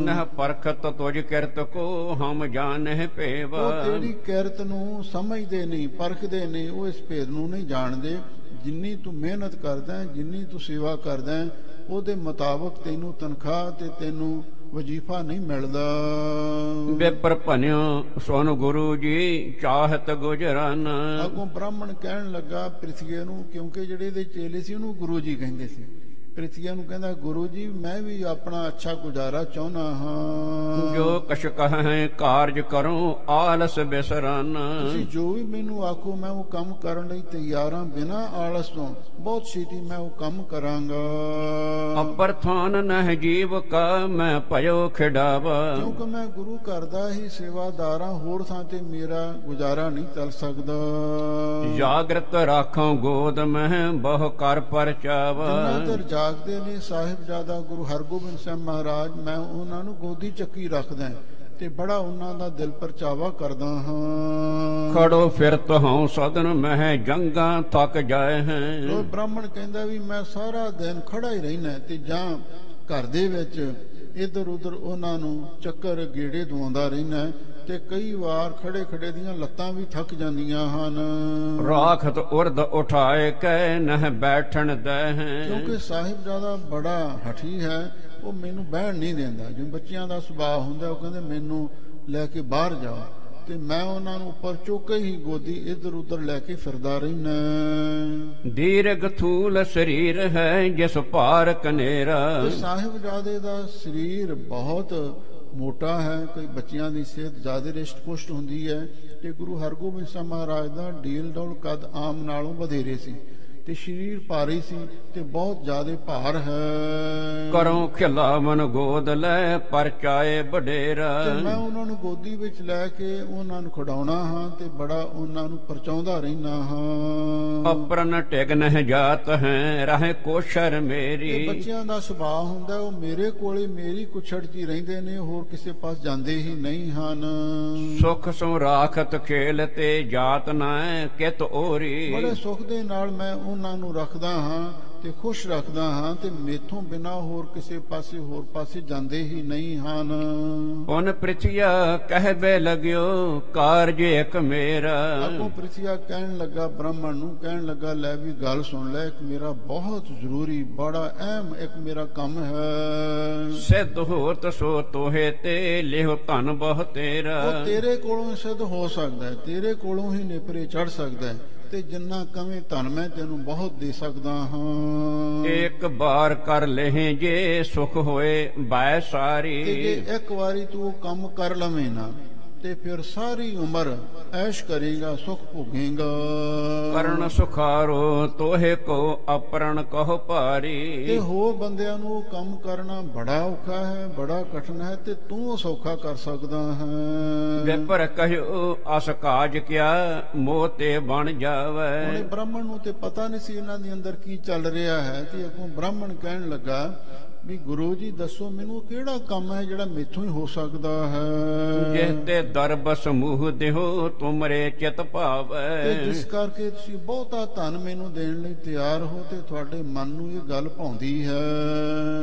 ਨਹ ਪਰਖਤ ਤੁਝ ਕਿਰਤ ਕੋ ਹਮ ਜਾਣਹਿ ਭੇਵਾ। ਉਹ ਤੇਰੀ ਕਿਰਤ ਨੂੰ ਸਮਝਦੇ ਨਹੀਂ, ਪਰਖਦੇ ਨਹੀਂ, ਉਹ ਇਸ ਭੇਦ ਨੂੰ ਨਹੀਂ ਜਾਣਦੇ। ਜਿੰਨੀ ਤੂੰ ਮਿਹਨਤ ਕਰਦਾ, ਜਿੰਨੀ ਤੂੰ ਸੇਵਾ ਕਰਦਾ, ਉਹਦੇ ਮੁਤਾਬਕ ਤੈਨੂੰ ਤਨਖਾਹ ਤੇ ਤੈਨੂੰ ਵਜੀਫਾ ਨਹੀਂ ਮਿਲਦਾ। ਵਿਪਰ ਭਨਿਓ ਸੁਨ ਗੁਰੂ ਜੀ ਚਾਹਤ ਗੁਜਰਨ। ਅੱਗੋਂ ਬ੍ਰਾਹਮਣ ਕਹਿਣ ਲੱਗਾ ਪ੍ਰਿਥਵੀ ਨੂੰ, ਕਿਉਂਕਿ ਜਿਹੜੇ ਇਹਦੇ ਚੇਲੇ ਸੀ ਉਹਨੂੰ ਗੁਰੂ ਜੀ ਕਹਿੰਦੇ ਸੀ, ਪ੍ਰਿਥਵੀ ਨੂੰ ਕਹਿੰਦਾ ਗੁਰੂ ਜੀ ਮੈਂ ਵੀ ਆਪਣਾ ਅੱਛਾ ਗੁਜ਼ਾਰਾ ਚਾਹੁੰਦਾ ਹਾਂ। ਜੋ ਕਛ ਕਹੈ ਕਾਰਜ ਕਰੋ ਆਲਸ ਬਿਸਰਨ। ਤੁਸੀਂ ਜੋ ਵੀ ਮੈਨੂੰ ਆਖੋ ਮੈਂ ਉਹ ਕੰਮ ਕਰਨ ਲਈ ਤਿਆਰ ਹਾਂ, ਬਿਨਾਂ ਆਲਸ ਤੋਂ ਬਹੁਤ ਛੇਤੀ ਮੈਂ ਉਹ ਕੰਮ ਕਰਾਂਗਾ। ਅਪਰਥਾਨ ਨਹਿ ਜੀਵ ਕਾ ਮੈਂ ਭਇਓ ਖਿਡਾਵਾ। ਕਿਉਂਕਿ ਮੈਂ ਗੁਰੂ ਘਰ ਦਾ ਹੀ ਸੇਵਾਦਾਰ ਹਾਂ, ਹੋਰ ਥਾਂ ਤੇ ਮੇਰਾ ਗੁਜ਼ਾਰਾ ਨਹੀਂ ਚੱਲ ਸਕਦਾ। ਜਾਗਰਤ ਰਾਖਾਂ ਗੋਦ ਮਹਿ ਬਹੁ ਕਰ ਪਰਚਾਵਾ। ਜਾਗਦੇ ਨੇ ਸਾਹਿਬਜ਼ਾਦਾ ਗੁਰੂ ਹਰਗੋਬਿੰਦ ਸਾਹਿਬ ਮਹਾਰਾਜ, ਮੈਂ ਉਹਨਾਂ ਨੂੰ ਗੋਦੀ ਚੱਕੀ ਰੱਖਦਾ, ਤੇ ਬੜਾ ਉਹਨਾਂ ਦਾ ਦਿਲ ਪਰਚਾਵਾ ਕਰਦਾ ਹਾਂ। ਖੜੋ ਫਿਰਤ ਹਉ ਸਦਨ ਮਹਿ ਜੰਗਾਂ ਥੱਕ ਜਾਏ ਹੈ। ਉਹ ਬ੍ਰਾਹਮਣ ਕਹਿੰਦਾ ਵੀ ਮੈਂ ਸਾਰਾ ਦਿਨ ਖੜਾ ਹੀ ਰਹਿਣਾ, ਤੇ ਜਾਂ ਘਰ ਦੇ ਵਿੱਚ ਇੱਧਰ ਉੱਧਰ ਉਹਨਾਂ ਨੂੰ ਚੱਕਰ ਗੇੜੇ ਦਵਾਉਂਦਾ ਰਹਿਣਾ, ਤੇ ਕਈ ਵਾਰ ਖੜੇ ਖੜੇ ਦੀਆਂ ਲੱਤਾਂ ਵੀ ਥੱਕ ਜਾਂਦੀਆਂ ਹਨ। ਰਾਖਤ ਉਰਦ ਉਠਾਏ ਕਹਿ ਨਹਿ ਬੈਠਣ ਦੇ ਹੈ। ਕਿਉਂਕਿ ਸਾਹਿਬਜ਼ਾਦਾ ਬੜਾ ਹਠੀ ਹੈ, ਉਹ ਮੈਨੂੰ ਬਹਿਣ ਨਹੀਂ ਦਿੰਦਾ। ਜਿਵੇਂ ਬੱਚਿਆਂ ਦਾ ਸੁਭਾਅ ਹੁੰਦਾ, ਉਹ ਕਹਿੰਦੇ ਮੈਨੂੰ ਲੈ ਕੇ ਬਾਹਰ ਜਾਓ, ਤੇ ਮੈਂ ਉਹਨਾਂ ਨੂੰ ਉੱਪਰ ਚੁੱਕ ਹੀ ਗੋਦੀ ਇੱਧਰ ਉੱਧਰ ਲੈ ਕੇ ਫਿਰਦਾ ਰਹਿਣਾ। ਦੀਰਘ ਥੂਲ ਸਰੀਰ ਹੈ ਜਿਸ ਭਾਰ ਕਨੇਰਾ। ਸਾਹਿਬਜ਼ਾਦੇ ਦਾ ਸਰੀਰ ਬਹੁਤ ਮੋਟਾ ਹੈ, ਕਈ ਬੱਚਿਆਂ ਦੀ ਸਿਹਤ ਜ਼ਿਆਦਾ ਰਿਸ਼ਟ ਪੁਸ਼ਟ ਹੁੰਦੀ ਹੈ, ਤੇ ਗੁਰੂ ਹਰਗੋਬਿੰਦ ਸਾਹਿਬ ਮਹਾਰਾਜ ਦਾ ਢੀਲ ਡੌਲ ਕੱਦ ਆਮ ਨਾਲੋਂ ਵਧੇਰੇ ਸੀ, ਤੇ ਸਰੀਰ ਭਾਰੀ ਸੀ, ਤੇ ਬਹੁਤ ਜ਼ਿਆਦਾ ਭਾਰ ਹੈ। ਕਰੋ ਖਿਲਾ ਮਨ ਗੋਦ ਲੈ ਪਰਚਾਏ ਵਡੇਰਾ। ਤੇ ਮੈਂ ਉਹਨਾਂ ਨੂੰ ਗੋਦੀ ਵਿੱਚ ਲੈ ਕੇ ਉਹਨਾਂ ਨੂੰ ਖਿਡਾਉਣਾ ਹਾਂ, ਤੇ ਬੜਾ ਉਹਨਾਂ ਨੂੰ ਪਰਚਾਉਂਦਾ ਰਹਿਣਾ ਹਾਂ। ਅਪਰਨ ਟਿਗ ਨਹਿ ਜਾਤ ਹੈ ਰਹੇ ਕੋਸ਼ਰ ਮੇਰੀ। ਬੱਚਿਆਂ ਦਾ ਸੁਭਾਅ ਹੁੰਦਾ, ਉਹ ਮੇਰੇ ਕੋਲੇ ਮੇਰੀ ਕੁਛੜ 'ਚ ਹੀ ਰਹਿੰਦੇ ਨੇ, ਹੋਰ ਕਿਸੇ ਪਾਸ ਜਾਂਦੇ ਹੀ ਨਹੀਂ ਹਨ। ਸੁਖ ਸੋ ਰਾਖਤ ਖੇਲ ਤੇ ਜਾਤ ਨਾ ਕਿਤ ਓਰੀ। ਬੜੇ ਸੁਖ ਦੇ ਨਾਲ ਮੈਂ ਉਹਨਾਂ ਨੂੰ ਰੱਖਦਾ ਹਾਂ, ਤੇ ਖੁਸ਼ ਰੱਖਦਾ ਹਾਂ ਤੇ ਮੇਥੋਂ ਬਿਨਾ ਹੋਰ ਕਿਸੇ ਪਾਸੇ ਜਾਂਦੇ ਹੀ ਨਹੀਂ ਹਨ। ਪੁਨ ਪ੍ਰਿਥਿਆ ਕਹਿਬੇ ਲਗਿਓ ਕਾਰਜ ਇੱਕ ਮੇਰਾ। ਅੱਗੋਂ ਪ੍ਰਿਥਿਆ ਕਹਿਣ ਲੱਗਾ, ਬ੍ਰਾਹਮਣ ਨੂੰ ਕਹਿਣ ਲੱਗਾ, ਲੈ ਵੀ ਗੱਲ ਸੁਣ ਲੈ, ਇੱਕ ਮੇਰਾ ਬਹੁਤ ਜ਼ਰੂਰੀ ਬੜਾ ਅਹਿਮ ਇੱਕ ਮੇਰਾ ਕੰਮ ਹੈ। ਸਿੱਧ ਹੋਤ ਸੋ ਤੋਹੇ ਤੇ ਲਿਹੁ ਧਨ ਬਹੁ ਤੇਰਾ। ਉਹ ਤੇਰੇ ਕੋਲੋਂ ਸਿੱਧ ਹੋ ਸਕਦਾ ਹੈ, ਤੇਰੇ ਕੋਲੋਂ ਹੀ ਨੇਪਰੇ ਚੜ ਸਕਦਾ ਹੈ, ਤੇ ਜਿੰਨਾ ਕਵੇਂ ਧਨ ਮੈਂ ਤੈਨੂੰ ਬਹੁਤ ਦੇ ਸਕਦਾ ਹਾਂ। ਇੱਕ ਬਾਰ ਕਰ ਲਹੇ ਜੇ ਸੁਖ ਹੋਏ ਬੈ ਸਾਰੀ। ਤੇ ਜੇ ਇੱਕ ਵਾਰੀ ਤੂੰ ਕੰਮ ਕਰ ਲਵੇਂ ਨਾ ਤੇ ਫਿਰ ਸਾਰੀ ਉਮਰ ਐਸ਼ ਕਰੇਗਾ, ਸੁਖ ਭੋਗੇਗਾ। ਕਰਨ ਸੁਖਾਰੋ ਤੋਹੇ ਕੋ ਅਪਰਣ ਕਹੋ ਭਾਰੀ। ਤੇ ਹੋਰ ਬੰਦਿਆਂ ਨੂੰ ਕੰਮ ਕਰਨਾ ਬੜਾ ਔਖਾ ਹੈ, ਬੜਾ ਕਠਿਨ ਹੈ, ਤੇ ਤੂੰ ਸੌਖਾ ਕਰ ਸਕਦਾ ਹੈ। ਵਿਪਰ ਕਹਿਓ ਅਸ ਕਾਜ ਕਿਆ ਮੋਹ ਤੇ ਬਣ ਜਾਵੇ। ਉਹਨੇ ਬ੍ਰਾਹਮਣ ਨੂੰ ਤੇ ਪਤਾ ਨਹੀਂ ਸੀ ਇਹਨਾਂ ਦੇ ਅੰਦਰ ਕੀ ਚੱਲ ਰਿਹਾ ਹੈ, ਤੇ ਅੱਗੋਂ ਬ੍ਰਾਹਮਣ ਕਹਿਣ ਲੱਗਾ ਵੀ ਗੁਰੂ ਜੀ ਦੱਸੋ ਮੈਨੂੰ ਕਿਹੜਾ ਕੰਮ ਹੈ ਜਿਹੜਾ ਮੈਥੋਂ ਹੀ ਹੋ ਸਕਦਾ ਹੈ। ਜਿਸ ਤੇ ਦਰਬ ਸਮੂਹ ਦਿਓ ਤੁਮਰੇ ਚਿਤ ਭਾਵੈ। ਤੇ ਜਿਸ ਕਰਕੇ ਤੁਸੀਂ ਬਹੁਤਾ ਧਨ ਮੈਨੂੰ ਦੇਣ ਲਈ ਤਿਆਰ ਹੋ ਤੇ ਤੁਹਾਡੇ ਮਨ ਨੂੰ ਇਹ ਗੱਲ ਭਾਉਂਦੀ ਹੈ।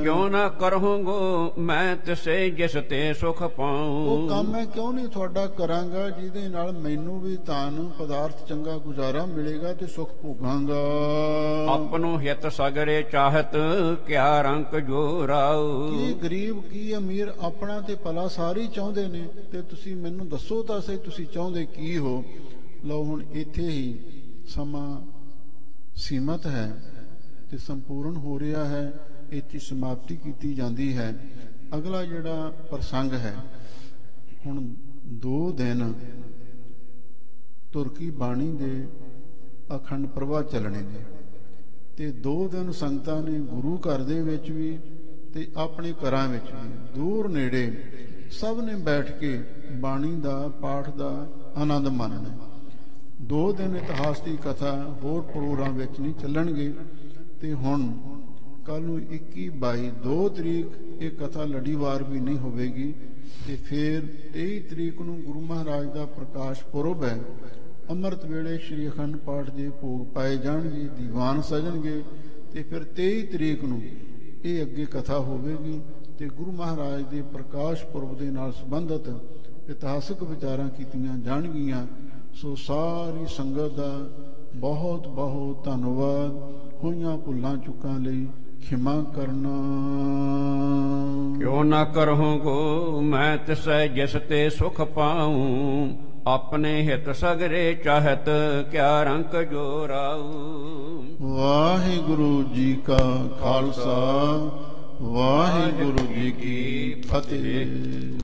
ਕਿਉਂ ਨਾ ਕਰਹੂੰਗੋ ਮੈਂ ਤਿਸੇ ਜਿਸ ਤੇ ਸੁਖ ਪਾਉ। ਉਹ ਕੰਮ ਮੈਂ ਕਿਉਂ ਨਹੀਂ ਤੁਹਾਡਾ ਕਰਾਂਗਾ ਜਿਹਦੇ ਨਾਲ ਮੈਨੂੰ ਵੀ ਧਨ ਪਦਾਰਥ ਚੰਗਾ ਗੁਜ਼ਾਰਾ ਮਿਲੇਗਾ ਤੇ ਸੁਖ ਭੋਗਾਂਗਾ। ਆਪਣੋ ਹਿਤ ਸਗਰੇ ਚਾਹਤ ਕਿਆ ਰੰਕ ਜੋ ਰਾਉ। ਕੀ ਗਰੀਬ ਕੀ ਅਮੀਰ ਆਪਣਾ ਤੇ ਭਲਾ ਸਾਰੇ ਚਾਹੁੰਦੇ ਨੇ, ਤੇ ਤੁਸੀਂ ਮੈਨੂੰ ਦੱਸੋ ਤਾਂ ਸਹੀ ਤੁਸੀਂ ਚਾਹੁੰਦੇ ਕੀ ਹੋ। ਲਓ ਹੁਣ ਇੱਥੇ ਹੀ ਸਮਾਂ ਸੀਮਤ ਹੈ ਤੇ ਸੰਪੂਰਨ ਹੋ ਰਿਹਾ ਹੈ, ਇੱਥੇ ਸਮਾਪਤੀ ਕੀਤੀ ਜਾਂਦੀ ਹੈ। ਅਗਲਾ ਜਿਹੜਾ ਪ੍ਰਸੰਗ ਹੈ, ਹੁਣ 2 ਦਿਨ ਤੁਰਕੀ ਬਾਣੀ ਦੇ ਅਖੰਡ ਪ੍ਰਵਾਹ ਚੱਲਣੇ ਨੇ, ਤੇ 2 ਦਿਨ ਸੰਗਤਾਂ ਨੇ ਗੁਰੂ ਘਰ ਦੇ ਵਿੱਚ ਵੀ ਤੇ ਆਪਣੇ ਘਰਾਂ ਵਿੱਚ ਵੀ ਦੂਰ ਨੇੜੇ ਸਭ ਨੇ ਬੈਠ ਕੇ ਬਾਣੀ ਦਾ ਪਾਠ ਦਾ ਆਨੰਦ ਮਾਣਨਾ। 2 ਦਿਨ ਇਤਿਹਾਸ ਦੀ ਕਥਾ ਹੋਰ ਪ੍ਰੋਗਰਾਮ ਵਿੱਚ ਨਹੀਂ ਚੱਲਣਗੇ। ਤੇ ਹੁਣ ਕੱਲ ਨੂੰ 21, 22, 2 ਤਰੀਕ ਇਹ ਕਥਾ ਲੜੀਵਾਰ ਵੀ ਨਹੀਂ ਹੋਵੇਗੀ, ਤੇ ਫਿਰ 23 ਤਰੀਕ ਨੂੰ ਗੁਰੂ ਮਹਾਰਾਜ ਦਾ ਪ੍ਰਕਾਸ਼ ਪੁਰਬ ਹੈ। ਅੰਮ੍ਰਿਤ ਵੇਲੇ ਸ਼੍ਰੀ ਅਖੰਡ ਪਾਠ ਦੇ ਭੋਗ ਪਾਏ ਜਾਣਗੇ, ਦੀਵਾਨ ਸਜਣਗੇ, ਤੇ ਫਿਰ 23 ਤਰੀਕ ਨੂੰ ਇਹ ਅੱਗੇ ਕਥਾ ਹੋਵੇਗੀ ਤੇ ਗੁਰੂ ਮਹਾਰਾਜ ਦੇ ਪ੍ਰਕਾਸ਼ ਪੁਰਬ ਦੇ ਨਾਲ ਸੰਬੰਧਿਤ ਇਤਿਹਾਸਕ ਵਿਚਾਰਾਂ ਕੀਤੀਆਂ ਜਾਣਗੀਆਂ। ਸੋ ਸਾਰੀ ਸੰਗਤ ਦਾ ਬਹੁਤ ਬਹੁਤ ਧੰਨਵਾਦ। ਹੋਈਆਂ ਭੁੱਲਾਂ ਚੁੱਕਾਂ ਲਈ ਖਿਮਾ ਕਰਨਾ। ਕਿਉਂ ਨਾ ਕਰਹੂੰਗੋ ਮੈਂ ਤਿਸੈ ਜਿਸ ਤੇ ਸੁਖ ਪਾਉ। ਆਪਣੇ ਹਿਤ ਸਗਰੇ ਚਾਹਤ ਕਿਆ ਰੰਕ ਜੋ ਰਾਉ। ਵਾਹਿਗੁਰੂ ਜੀ ਕਾ ਖਾਲਸਾ, ਵਾਹਿਗੁਰੂ ਜੀ ਕੀ ਫਤਿਹ।